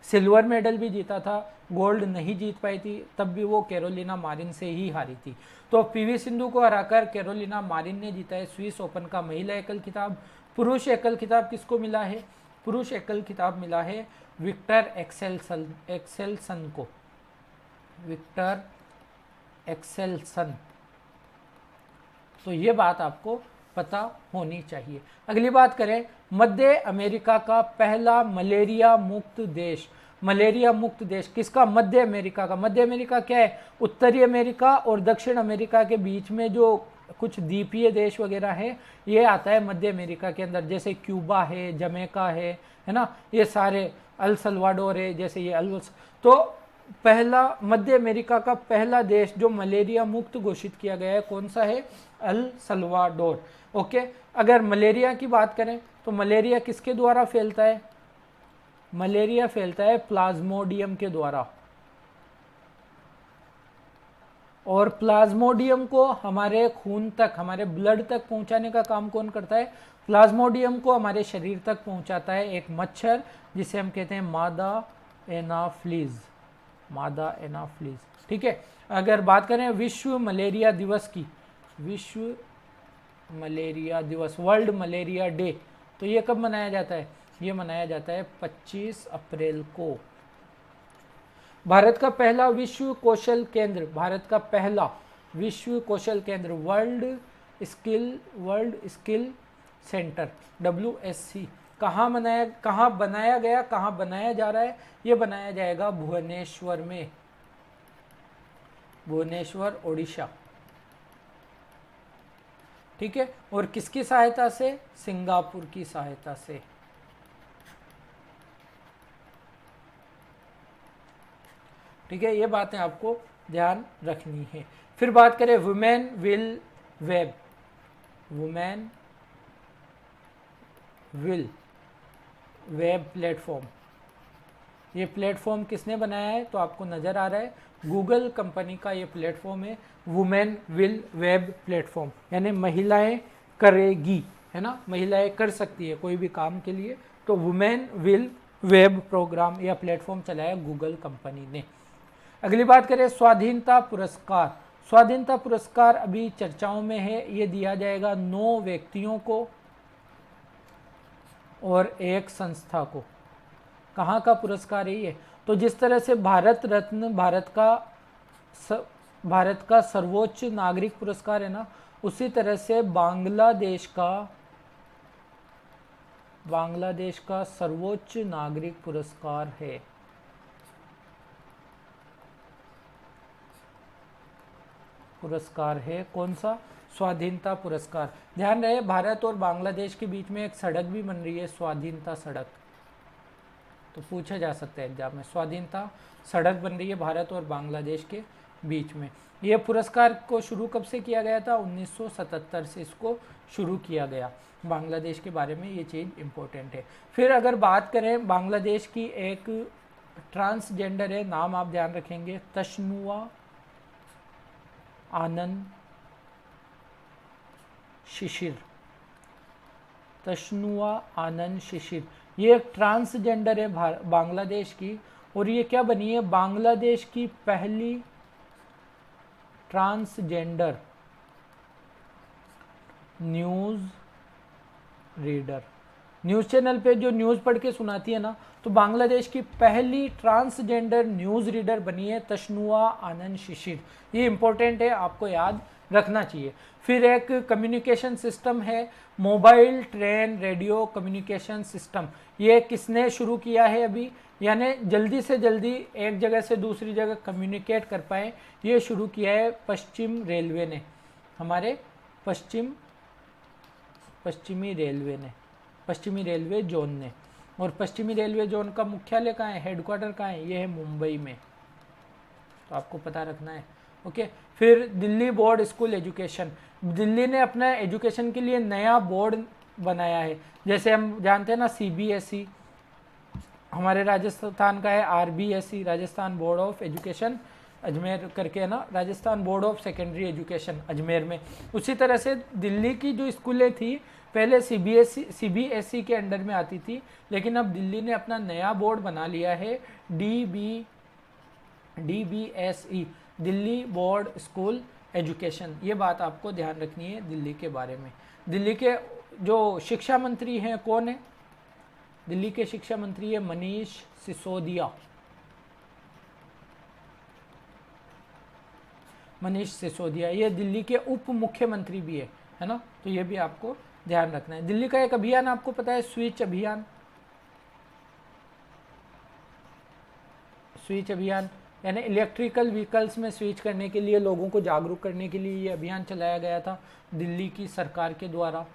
A: सिल्वर मेडल भी जीता था, गोल्ड नहीं जीत पाई थी, तब भी वो कैरोलिना मारिन से ही हारी थी। तो पीवी सिंधु को हराकर कैरोलिना मारिन ने जीता है स्विस ओपन का महिला एकल खिताब। पुरुष एकल खिताब किसको मिला है? पुरुष एकल खिताब मिला है विक्टर एक्सेलसन को। विक्टर एक्सेलसन, तो ये बात आपको पता होनी चाहिए। अगली बात करें, मध्य अमेरिका का पहला मलेरिया मुक्त देश। मलेरिया मुक्त देश किसका? मध्य अमेरिका का। मध्य अमेरिका क्या है? उत्तरी अमेरिका और दक्षिण अमेरिका के बीच में जो कुछ द्वीपीय देश वगैरह है, ये आता है मध्य अमेरिका के अंदर, जैसे क्यूबा है, जमैका है ना, ये सारे, अल सल्वाडोर है, जैसे ये तो पहला मध्य अमेरिका का पहला देश जो मलेरिया मुक्त घोषित किया गया है कौन सा है? El Salvador. ओके, अगर मलेरिया की बात करें तो मलेरिया किसके द्वारा फैलता है? मलेरिया फैलता है प्लाज्मोडियम के द्वारा, और प्लाज्मोडियम को हमारे खून तक, हमारे ब्लड तक पहुंचाने का काम कौन करता है? प्लाज्मोडियम को हमारे शरीर तक पहुंचाता है एक मच्छर जिसे हम कहते हैं मादा एनाफ्लीज, मादा एनाफ्लीज। ठीक है, अगर बात करें विश्व मलेरिया दिवस की, विश्व मलेरिया दिवस, वर्ल्ड मलेरिया डे, तो ये कब मनाया जाता है? ये मनाया जाता है 25 अप्रैल को। भारत का पहला विश्व कौशल केंद्र, भारत का पहला विश्व कौशल केंद्र वर्ल्ड स्किल सेंटर WSC कहाँ बनाया गया, कहाँ बनाया जा रहा है? ये बनाया जाएगा भुवनेश्वर में, भुवनेश्वर ओडिशा। ठीक है, और किसकी सहायता से? सिंगापुर की सहायता से। ठीक है, ये बातें आपको ध्यान रखनी है। फिर बात करें women will web, women will web platform, ये प्लेटफॉर्म किसने बनाया है? तो आपको नज़र आ रहा है गूगल कंपनी का ये प्लेटफॉर्म है, वुमेन विल वेब प्लेटफॉर्म, यानी महिलाएं करेगी, है ना, महिलाएं कर सकती है कोई भी काम के लिए, तो वुमेन विल वेब प्रोग्राम या प्लेटफॉर्म चलाया गूगल कंपनी ने। अगली बात करें स्वाधीनता पुरस्कार, स्वाधीनता पुरस्कार अभी चर्चाओं में है, ये दिया जाएगा 9 व्यक्तियों को और एक संस्था को। कहाँ का पुरस्कार है ये? तो जिस तरह से भारत रत्न भारत का सर्वोच्च नागरिक पुरस्कार है ना, उसी तरह से बांग्लादेश का सर्वोच्च नागरिक पुरस्कार है। पुरस्कार है कौन सा? स्वाधीनता पुरस्कार। ध्यान रहे भारत और बांग्लादेश के बीच में एक सड़क भी बन रही है, स्वाधीनता सड़क, तो पूछा जा सकता है एग्जाम में, स्वाधीनता सड़क बन रही है भारत और बांग्लादेश के बीच में। ये पुरस्कार को शुरू कब से किया गया था? 1977 से इसको शुरू किया गया। बांग्लादेश के बारे में ये चीज़ इम्पोर्टेंट है। फिर अगर बात करें बांग्लादेश की, एक ट्रांसजेंडर है, नाम आप ध्यान रखेंगे, तशनुआ आनंद शिशिर, तशनुआ आनंद शिशिर, ये एक ट्रांसजेंडर है बांग्लादेश की, और ये क्या बनी है? बांग्लादेश की पहली transgender news reader. News channel पे जो न्यूज़ पढ़ के सुनाती है ना, तो बांग्लादेश की पहली ट्रांसजेंडर न्यूज़ रीडर बनी है तशनुआ आनंद शिशिर। ये इंपॉर्टेंट है, आपको याद रखना चाहिए। फिर एक कम्युनिकेशन सिस्टम है, mobile train radio communication system, ये किसने शुरू किया है अभी, यानी जल्दी से जल्दी एक जगह से दूसरी जगह कम्युनिकेट कर पाए, ये शुरू किया है पश्चिम रेलवे ने, हमारे पश्चिमी रेलवे जोन ने। और पश्चिमी रेलवे जोन का मुख्यालय कहाँ है, हेडक्वार्टर कहाँ है? ये है मुंबई में, तो आपको पता रखना है। ओके, फिर Delhi board school education, Delhi ने अपना एजुकेशन के लिए नया बोर्ड बनाया है। जैसे हम जानते हैं ना CBSE, हमारे राजस्थान का है RBSE, Rajasthan board of education Ajmer करके है ना, Rajasthan board of secondary education Ajmer में। उसी तरह से दिल्ली की जो स्कूलें थी पहले CBSE के अंडर में आती थी, लेकिन अब दिल्ली ने अपना नया बोर्ड बना लिया है DBSE, Delhi board school education. ये बात आपको ध्यान रखनी है दिल्ली के बारे में। दिल्ली के जो शिक्षा मंत्री हैं कौन है? दिल्ली के शिक्षा मंत्री है मनीष सिसोदिया, मनीष सिसोदिया। ये दिल्ली के उप मुख्यमंत्री भी है ना, तो ये भी आपको ध्यान रखना है। दिल्ली का एक अभियान आपको पता है, स्विच अभियान, स्विच अभियान यानी इलेक्ट्रिकल व्हीकल्स में स्विच करने के लिए, लोगों को जागरूक करने के लिए ये अभियान चलाया गया था दिल्ली की सरकार के द्वारा।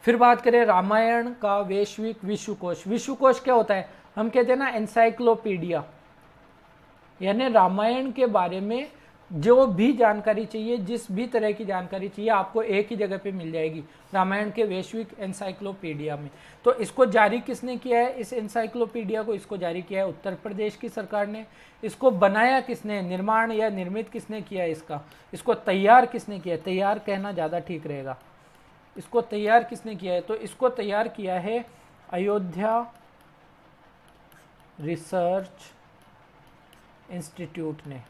A: फिर बात करें रामायण का वैश्विक विश्वकोश। विश्वकोश क्या होता है? हम कहते हैं ना एनसाइक्लोपीडिया, यानी रामायण के बारे में जो भी जानकारी चाहिए, जिस भी तरह की जानकारी चाहिए, आपको एक ही जगह पे मिल जाएगी, रामायण के वैश्विक एनसाइक्लोपीडिया में। तो इसको जारी किसने किया है? इस एनसाइक्लोपीडिया को इसको जारी किया है उत्तर प्रदेश की सरकार ने। इसको बनाया किसने, निर्माण या निर्मित किसने किया है इसका? इसको तैयार किसने किया है? तैयार कहना ज़्यादा ठीक रहेगा। इसको तैयार किसने किया है? तो इसको तैयार किया है अयोध्या रिसर्च इंस्टीट्यूट ने।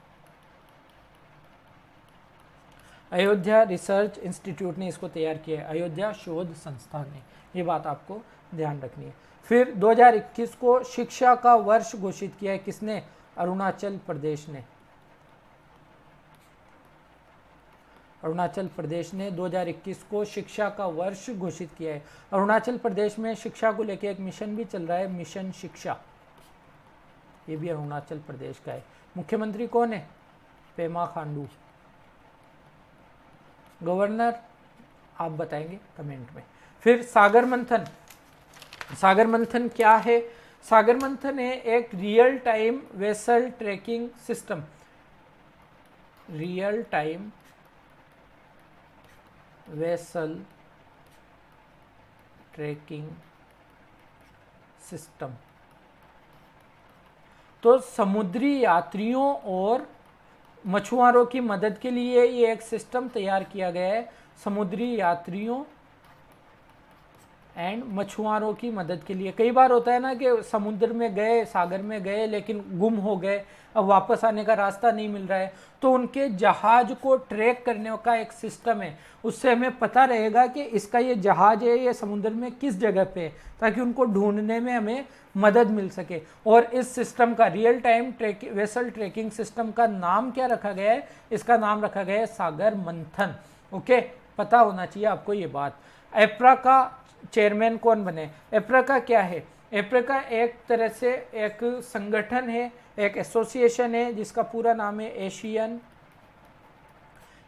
A: अयोध्या रिसर्च इंस्टीट्यूट ने इसको तैयार किया है, अयोध्या शोध संस्थान ने। ये बात आपको ध्यान रखनी है। फिर 2021 को शिक्षा का वर्ष घोषित किया है किसने? अरुणाचल प्रदेश ने। अरुणाचल प्रदेश ने 2021 को शिक्षा का वर्ष घोषित किया है। अरुणाचल प्रदेश में शिक्षा को लेकर एक मिशन भी चल रहा है, मिशन शिक्षा। ये भी अरुणाचल प्रदेश का है। मुख्यमंत्री कौन है? पेमा खांडू। गवर्नर आप बताएंगे कमेंट में। फिर सागर मंथन। सागर मंथन क्या है? सागर मंथन है एक real time vessel tracking system. Real time vessel tracking system. तो समुद्री यात्रियों और मछुआरों की मदद के लिए ये एक सिस्टम तैयार किया गया है। समुद्री यात्रियों एंड मछुआरों की मदद के लिए। कई बार होता है ना कि समुद्र में गए, सागर में गए, लेकिन गुम हो गए, अब वापस आने का रास्ता नहीं मिल रहा है, तो उनके जहाज को ट्रैक करने का एक सिस्टम है। उससे हमें पता रहेगा कि इसका ये जहाज है, ये समुद्र में किस जगह पे है, ताकि उनको ढूंढने में हमें मदद मिल सके। और इस सिस्टम का, real time vessel tracking system का नाम क्या रखा गया है? इसका नाम रखा गया है सागर मंथन। ओके, पता होना चाहिए आपको ये बात। एप्रा का चेयरमैन कौन बने? एप्रा का क्या है? एप्रा का एक तरह से एक संगठन है, एक एसोसिएशन है, जिसका पूरा नाम है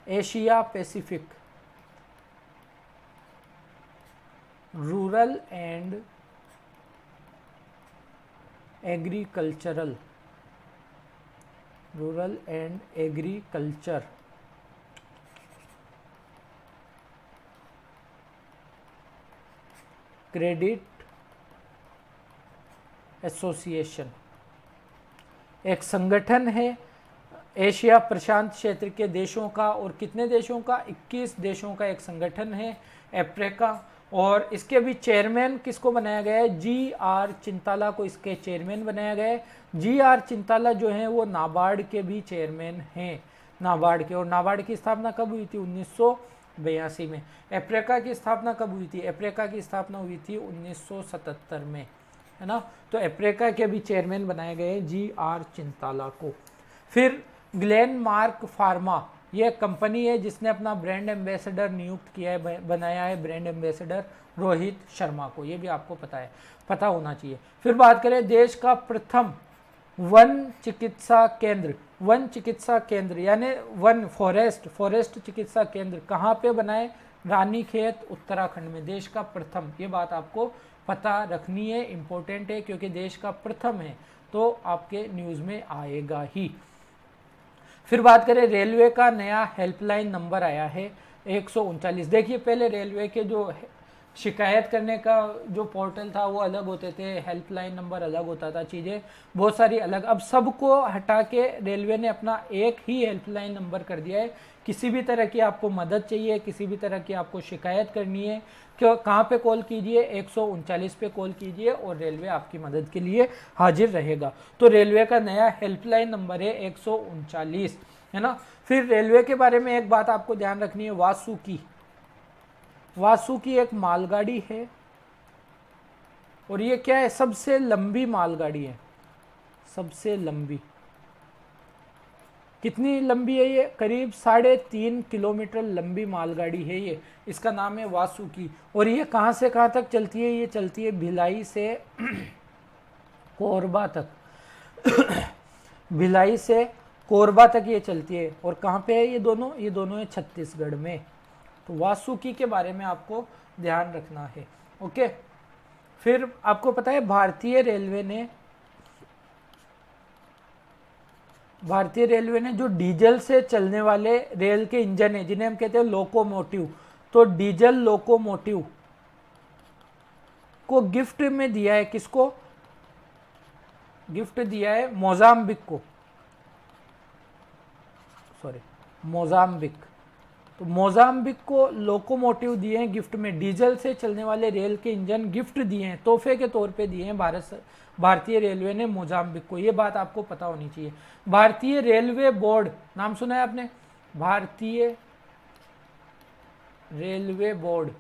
A: Asia Pacific rural and agriculture credit association. एक संगठन है एशिया प्रशांत क्षेत्र के देशों का, और कितने देशों का? 21 देशों का एक संगठन है एप्रेका। और इसके भी चेयरमैन किसको बनाया गया है? GR चिंताला को इसके चेयरमैन बनाया गया है। GR चिंताला जो है वो नाबार्ड के भी चेयरमैन हैं, नाबार्ड के। और नाबार्ड की स्थापना कब हुई थी? 1982 में। एप्रेका की स्थापना कब हुई थी? एप्रेका की स्थापना हुई थी 1977 में, है ना। तो एप्रेका के भी चेयरमैन बनाए गए GR चिंताला को। फिर ग्लेनमार्क फार्मा, ये कंपनी है जिसने अपना ब्रांड एम्बेसडर नियुक्त किया है, बनाया है ब्रांड एम्बेसडर रोहित शर्मा को। ये भी आपको पता होना चाहिए। फिर बात करें देश का प्रथम वन चिकित्सा केंद्र यानी वन फॉरेस्ट चिकित्सा केंद्र कहाँ पे बनाए? रानीखेत उत्तराखंड में, देश का प्रथम। ये बात आपको पता रखनी है, इंपॉर्टेंट है, क्योंकि देश का प्रथम है तो आपके न्यूज़ में आएगा ही। फिर बात करें रेलवे का नया हेल्पलाइन नंबर आया है 139। देखिए, पहले रेलवे के जो शिकायत करने का जो पोर्टल था वो अलग होते थे, हेल्पलाइन नंबर अलग होता था, चीज़ें बहुत सारी अलग। अब सबको हटा के रेलवे ने अपना एक ही हेल्पलाइन नंबर कर दिया है। किसी भी तरह की आपको मदद चाहिए, किसी भी तरह की आपको शिकायत करनी है, कहाँ पे कॉल कीजिए? 139 पे कॉल कीजिए और रेलवे आपकी मदद के लिए हाजिर रहेगा। तो रेलवे का नया हेल्पलाइन नंबर है 139, है ना। फिर रेलवे के बारे में एक बात आपको ध्यान रखनी है, वासुकी एक मालगाड़ी है, और ये क्या है? सबसे लंबी मालगाड़ी है, सबसे लंबी। कितनी लंबी है ये? करीब 3.5 किलोमीटर लंबी मालगाड़ी है ये। इसका नाम है वासुकी। और ये कहाँ से कहाँ तक चलती है? ये चलती है भिलाई से कोरबा तक। भिलाई से कोरबा तक ये चलती है। और कहाँ पे है ये दोनों है छत्तीसगढ़ में। तो वासुकी के बारे में आपको ध्यान रखना है। ओके, फिर आपको पता है भारतीय रेलवे ने जो डीजल से चलने वाले रेल के इंजन है जिन्हें हम कहते हैं लोकोमोटिव, तो डीजल लोकोमोटिव को गिफ्ट में दिया है, किसको गिफ्ट दिया है? मोजाम्बिक को, सॉरी मोजाम्बिक। तो मोजाम्बिक को लोकोमोटिव दिए हैं गिफ्ट में, डीजल से चलने वाले रेल के इंजन गिफ्ट दिए हैं, तोहफे के तौर पे दिए हैं भारतीय रेलवे ने मोजाम्बिक को। ये बात आपको पता होनी चाहिए। भारतीय रेलवे बोर्ड, नाम सुना है आपने? भारतीय रेलवे बोर्ड,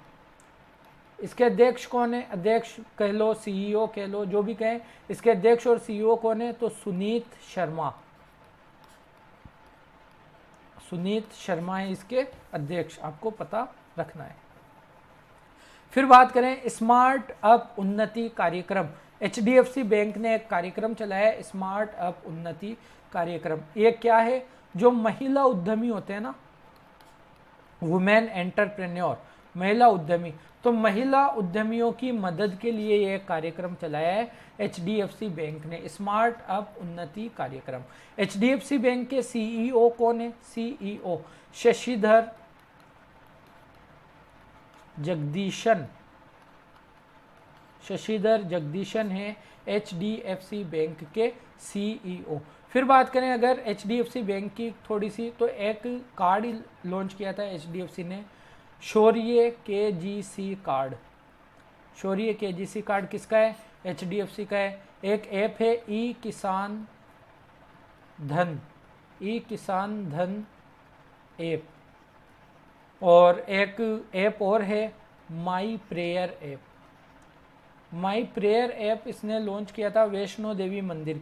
A: इसके अध्यक्ष कौन है? अध्यक्ष कह लो, सीईओ कह लो, जो भी कहें। इसके अध्यक्ष और सीईओ कौन है? तो सुनीत शर्मा है इसके अध्यक्ष, आपको पता रखना है। फिर बात करें स्मार्ट अप उन्नति कार्यक्रम। एचडीएफसी बैंक ने एक कार्यक्रम चलाया है, स्मार्ट अप उन्नति कार्यक्रम। ये क्या है? जो महिला उद्यमी होते हैं ना, वुमेन एंटरप्रेन्योर, महिला उद्यमी, तो महिला उद्यमियों की मदद के लिए यह कार्यक्रम चलाया है एचडीएफसी बैंक ने, स्मार्ट अप उन्नति कार्यक्रम। एचडीएफसी बैंक के सीईओ कौन है? सीईओ शशिधर जगदीशन है एचडीएफसी बैंक के सीईओ। फिर बात करें अगर एचडीएफसी बैंक की थोड़ी सी, तो एक कार्ड लॉन्च किया था एचडीएफसी ने, शौर्य केजीसी कार्ड। शौर्य केजीसी कार्ड किसका है? एचडीएफसी का है। एक ऐप है ई किसान धन ऐप, और एक ऐप और है माई प्रेयर ऐप इसने लॉन्च किया था वैष्णो देवी मंदिर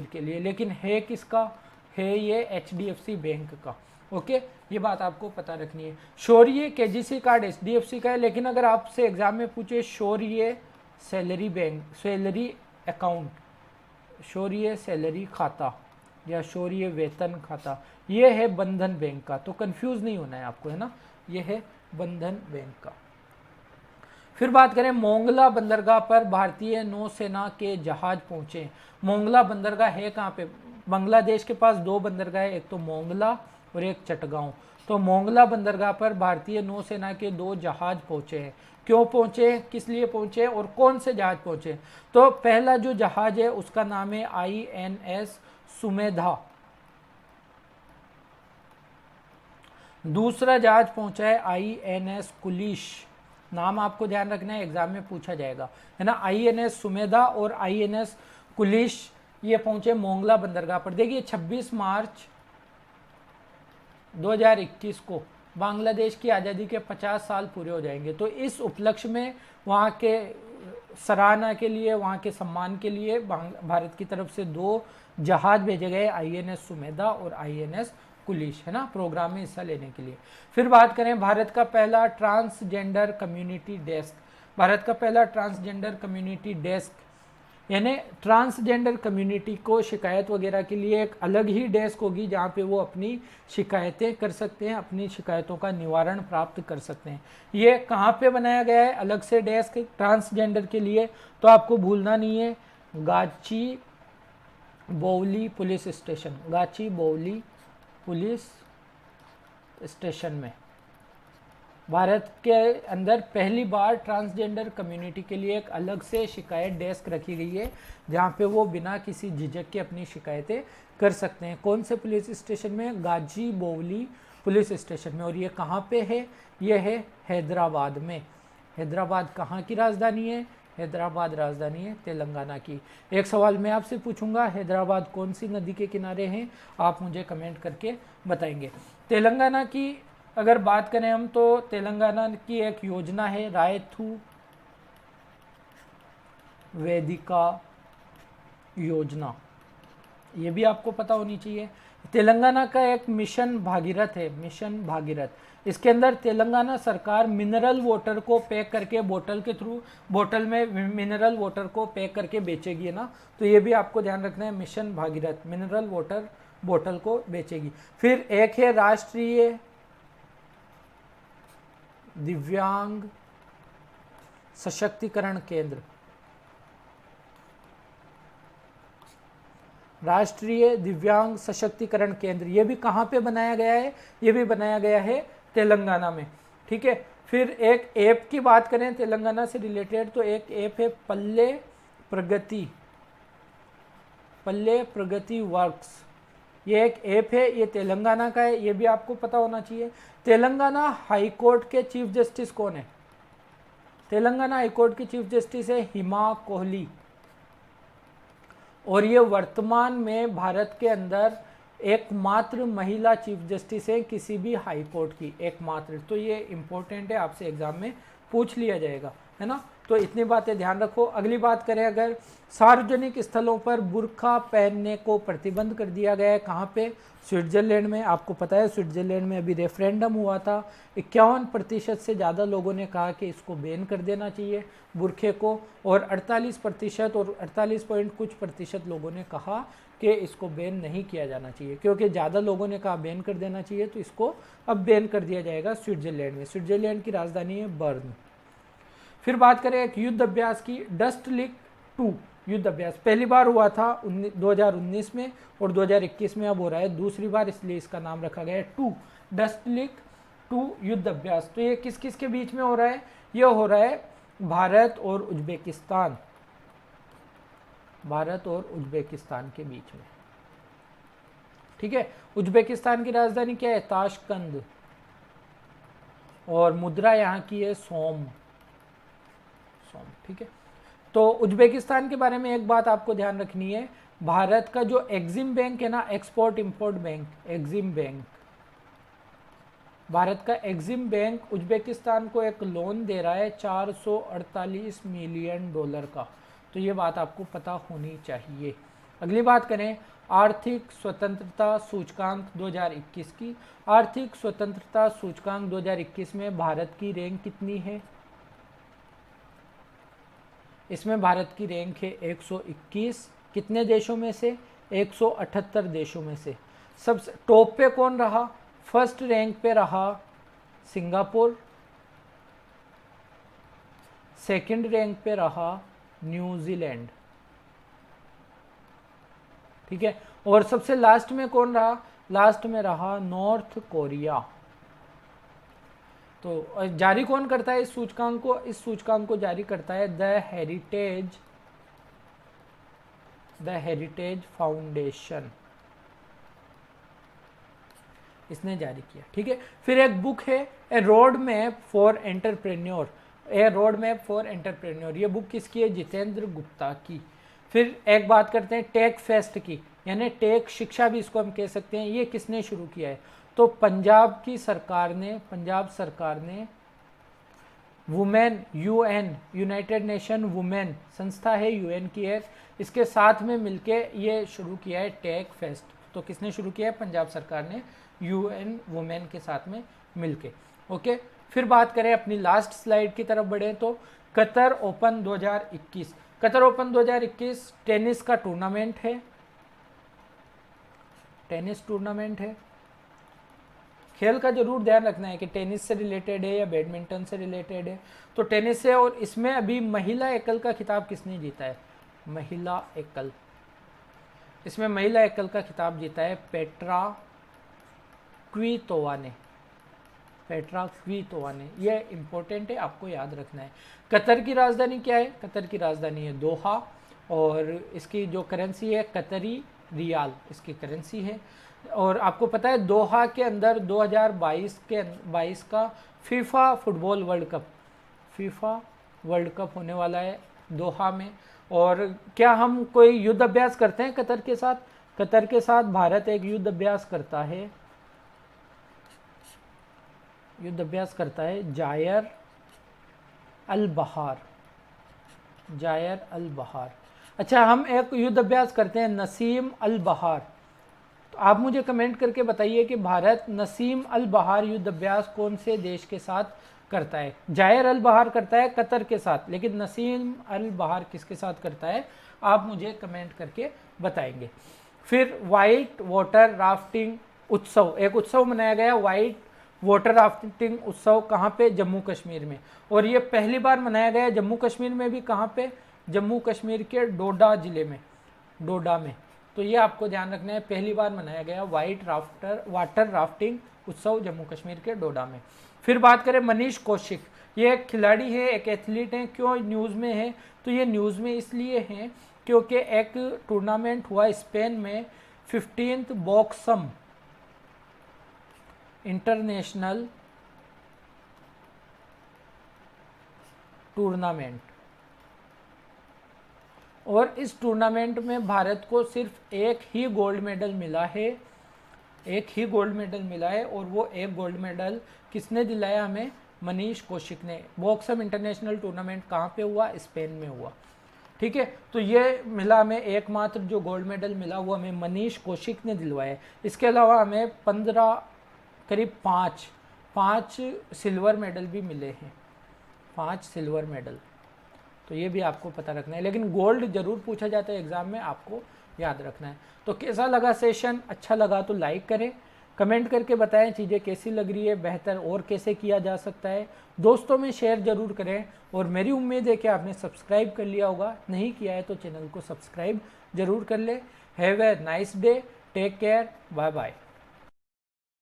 A: के लिए, लेकिन है किसका? है ये एचडीएफसी बैंक का। ओके, ये बात आपको पता रखनी है। शौर्य केजीसी कार्ड एचडीएफसी का है, लेकिन अगर आपसे एग्जाम में पूछे शौर्य सैलरी अकाउंट, शौर्य सैलरी खाता या शौर्य वेतन खाता, ये है बंधन बैंक का। तो कंफ्यूज नहीं होना है आपको, है ना, ये है बंधन बैंक का। फिर बात करें मोंगला बंदरगाह पर भारतीय नौसेना के जहाज पहुंचे। मोंगला बंदरगाह है कहाँ पे? बांग्लादेश के पास दो बंदरगाह है, एक तो मोंगला और एक चटगांव। तो मोंगला बंदरगाह पर भारतीय नौसेना के 2 जहाज पहुंचे हैं। क्यों पहुंचे, किस लिए पहुंचे और कौन से जहाज पहुंचे? तो पहला जो जहाज है उसका नाम है INS सुमेधा। दूसरा जहाज पहुंचा है INS कुलिश। नाम आपको ध्यान रखना है, एग्जाम में पूछा जाएगा, है ना। INS सुमेधा और INS कुलिश ये पहुंचे मोंगला बंदरगाह पर। देखिए 26 मार्च 2021 को बांग्लादेश की आज़ादी के 50 साल पूरे हो जाएंगे। तो इस उपलक्ष्य में वहाँ के सराहना के लिए, वहाँ के सम्मान के लिए भारत की तरफ से 2 जहाज भेजे गए, INS सुमेधा और INS कुलिश, है ना, प्रोग्राम में हिस्सा लेने के लिए। फिर बात करें भारत का पहला ट्रांसजेंडर कम्युनिटी डेस्क। भारत का पहला ट्रांसजेंडर कम्युनिटी डेस्क, यानी ट्रांसजेंडर कम्युनिटी को शिकायत वगैरह के लिए एक अलग ही डेस्क होगी जहाँ पे वो अपनी शिकायतें कर सकते हैं, अपनी शिकायतों का निवारण प्राप्त कर सकते हैं। ये कहाँ पे बनाया गया है अलग से डेस्क ट्रांसजेंडर के लिए? तो आपको भूलना नहीं है, गाची बोवली पुलिस स्टेशन, गाची बोवली पुलिस स्टेशन में भारत के अंदर पहली बार ट्रांसजेंडर कम्युनिटी के लिए एक अलग से शिकायत डेस्क रखी गई है, जहाँ पे वो बिना किसी झिझक के अपनी शिकायतें कर सकते हैं। कौन से पुलिस स्टेशन में? गाजी बोवली पुलिस स्टेशन में। और ये कहाँ पे है? ये है हैदराबाद में। हैदराबाद कहाँ की राजधानी है? हैदराबाद राजधानी है तेलंगाना की। एक सवाल मैं आपसे पूछूंगा, हैदराबाद कौन सी नदी के किनारे हैं? आप मुझे कमेंट करके बताएंगे। तेलंगाना की अगर बात करें हम, तो तेलंगाना की एक योजना है रायथू वेदिका योजना, ये भी आपको पता होनी चाहिए। तेलंगाना का एक मिशन भागीरथ है, मिशन भागीरथ। इसके अंदर तेलंगाना सरकार मिनरल वाटर को पैक करके बोतल के थ्रू, बोतल में मिनरल वाटर को पैक करके बेचेगी ना, तो ये भी आपको ध्यान रखना है, मिशन भागीरथ मिनरल वाटर बोतल को बेचेगी। फिर एक है राष्ट्रीय दिव्यांग सशक्तिकरण केंद्र, राष्ट्रीय दिव्यांग सशक्तिकरण केंद्र, ये भी कहाँ पे बनाया गया है, ये भी बनाया गया है तेलंगाना में, ठीक है। फिर एक ऐप की बात करें तेलंगाना से रिलेटेड, तो एक ऐप है पल्ले प्रगति, पल्ले प्रगति वर्क्स, ये एक ऐप है, ये तेलंगाना का है, ये भी आपको पता होना चाहिए। तेलंगाना हाई कोर्ट के चीफ जस्टिस कौन है? तेलंगाना हाई कोर्ट की चीफ जस्टिस है हिमा कोहली, और ये वर्तमान में भारत के अंदर एकमात्र महिला चीफ जस्टिस है किसी भी हाई कोर्ट की, एकमात्र। तो ये इंपॉर्टेंट है, आपसे एग्जाम में पूछ लिया जाएगा, है ना। तो इतनी बातें ध्यान रखो। अगली बात करें, अगर सार्वजनिक स्थलों पर बुर्का पहनने को प्रतिबंध कर दिया गया है, कहाँ पे? स्विट्जरलैंड में। आपको पता है स्विट्जरलैंड में अभी रेफरेंडम हुआ था, 51% से ज़्यादा लोगों ने कहा कि इसको बैन कर देना चाहिए बुरखे को, और 48% और 48 पॉइंट कुछ प्रतिशत लोगों ने कहा कि इसको बैन नहीं किया जाना चाहिए। क्योंकि ज़्यादा लोगों ने कहा बैन कर देना चाहिए, तो इसको अब बैन कर दिया जाएगा स्विट्जरलैंड में। स्विट्जरलैंड की राजधानी है बर्न। फिर बात करें एक युद्ध अभ्यास की, डस्ट लिक 2 युद्ध अभ्यास पहली बार हुआ था 2019 में, और 2021 में अब हो रहा है दूसरी बार, इसलिए इसका नाम रखा गया है 2, डस्ट लिक 2 युद्ध अभ्यास। तो ये किस किस के बीच में हो रहा है? ये हो रहा है भारत और उज्बेकिस्तान, भारत और उज्बेकिस्तान के बीच में, ठीक है। उज्बेकिस्तान की राजधानी क्या है? ताशकंद, और मुद्रा यहाँ की है सोम, ठीक है। तो उज्बेकिस्तान के बारे में एक बात आपको ध्यान रखनी है, भारत का जो एग्जिम बैंक है ना, export import bank, EXIM bank, Bharat का एग्जिम बैंक उज्बेकिस्तान को एक लोन दे रहा है 448 मिलियन डॉलर का। तो ये बात आपको पता होनी चाहिए। अगली बात करें आर्थिक स्वतंत्रता सूचकांक 2021 की। आर्थिक स्वतंत्रता सूचकांक 2021 में भारत की रैंक कितनी है? इसमें भारत की रैंक है 121। कितने देशों में से? 178 देशों में से। सबसे टॉप पे कौन रहा? फर्स्ट रैंक पे रहा सिंगापुर, सेकंड रैंक पे रहा न्यूजीलैंड, ठीक है। और सबसे लास्ट में कौन रहा? लास्ट में रहा नॉर्थ कोरिया। तो जारी कौन करता है इस सूचकांक को? इस सूचकांक को जारी करता है द हेरिटेज फाउंडेशन, इसने जारी किया, ठीक है। फिर एक बुक है a road map for entrepreneur, a road map for entrepreneur, ये बुक किसकी है? जितेंद्र गुप्ता की। फिर एक बात करते हैं टेक फेस्ट की, यानी टेक शिक्षा भी इसको हम कह सकते हैं, ये किसने शुरू किया है? तो पंजाब की सरकार ने, पंजाब सरकार ने women, UN, United nation women संस्था है यूएन की एक, इसके साथ में मिलके ये शुरू किया है टेक फेस्ट। तो किसने शुरू किया है? पंजाब सरकार ने यूएन वुमेन के साथ में मिलके, ओके। फिर बात करें अपनी लास्ट स्लाइड की तरफ बढ़े तो Qatar open 2021। Qatar open 2021 tennis का टूर्नामेंट है, टेनिस टूर्नामेंट है। खेल का जरूर ध्यान रखना है कि टेनिस से रिलेटेड है या बैडमिंटन से रिलेटेड है। तो टेनिस से, और इसमें अभी महिला एकल का खिताब किसने जीता है? महिला एकल, इसमें महिला एकल का खिताब जीता है पेट्रा क्वितोवा ने, पेट्रा क्वितोवा ने। ये इंपॉर्टेंट है, आपको याद रखना है। कतर की राजधानी क्या है? कतर की राजधानी है दोहा, और इसकी जो करेंसी है कतरी रियाल, इसकी करेंसी है। और आपको पता है दोहा के अंदर 2022 का FIFA football world cup, FIFA world cup होने वाला है दोहा में। और क्या हम कोई युद्ध अभ्यास करते हैं कतर के साथ? कतर के साथ भारत एक युद्ध अभ्यास करता है, युद्ध अभ्यास करता है जायर अल बहार, जायर अल बहार। अच्छा, हम एक युद्ध अभ्यास करते हैं नसीम अल बहार, तो आप मुझे कमेंट करके बताइए कि भारत नसीम अल बहार युद्ध अभ्यास कौन से देश के साथ करता है। जायर अल बहार करता है कतर के साथ, लेकिन नसीम अल बहार किसके साथ करता है, आप मुझे कमेंट करके बताएंगे। फिर वाइट वाटर राफ्टिंग उत्सव, एक उत्सव मनाया गया वाइट वाटर राफ्टिंग उत्सव, कहाँ पे, जम्मू कश्मीर में। और ये पहली बार मनाया गया जम्मू कश्मीर में भी, कहाँ पे, जम्मू कश्मीर के डोडा जिले में, डोडा में। तो ये आपको ध्यान रखना है, पहली बार मनाया गया वाटर राफ्टिंग उत्सव जम्मू कश्मीर के डोडा में। फिर बात करें मनीष कौशिक, ये एक खिलाड़ी है, एक एथलीट है। क्यों न्यूज़ में है, तो ये न्यूज़ में इसलिए है क्योंकि एक टूर्नामेंट हुआ स्पेन में, 15th बॉक्सम इंटरनेशनल टूर्नामेंट, और इस टूर्नामेंट में भारत को सिर्फ एक ही गोल्ड मेडल मिला है, एक ही गोल्ड मेडल मिला है। और वो एक गोल्ड मेडल किसने दिलाया हमें, मनीष कौशिक ने। बॉक्सम इंटरनेशनल टूर्नामेंट कहाँ पे हुआ, स्पेन में हुआ। ठीक है, तो ये मिला हमें एकमात्र जो गोल्ड मेडल मिला वो हमें मनीष कौशिक ने दिलवाया। इसके अलावा हमें 15 करीब 5 सिल्वर मेडल भी मिले हैं, 5 सिल्वर मेडल। तो ये भी आपको पता रखना है, लेकिन गोल्ड जरूर पूछा जाता है एग्जाम में, आपको याद रखना है। तो कैसा लगा सेशन, अच्छा लगा तो लाइक करें, कमेंट करके बताएं चीज़ें कैसी लग रही है, बेहतर और कैसे किया जा सकता है। दोस्तों में शेयर जरूर करें, और मेरी उम्मीद है कि आपने सब्सक्राइब कर लिया होगा, नहीं किया है तो चैनल को सब्सक्राइब जरूर कर ले। Have a nice day, take care, bye bye.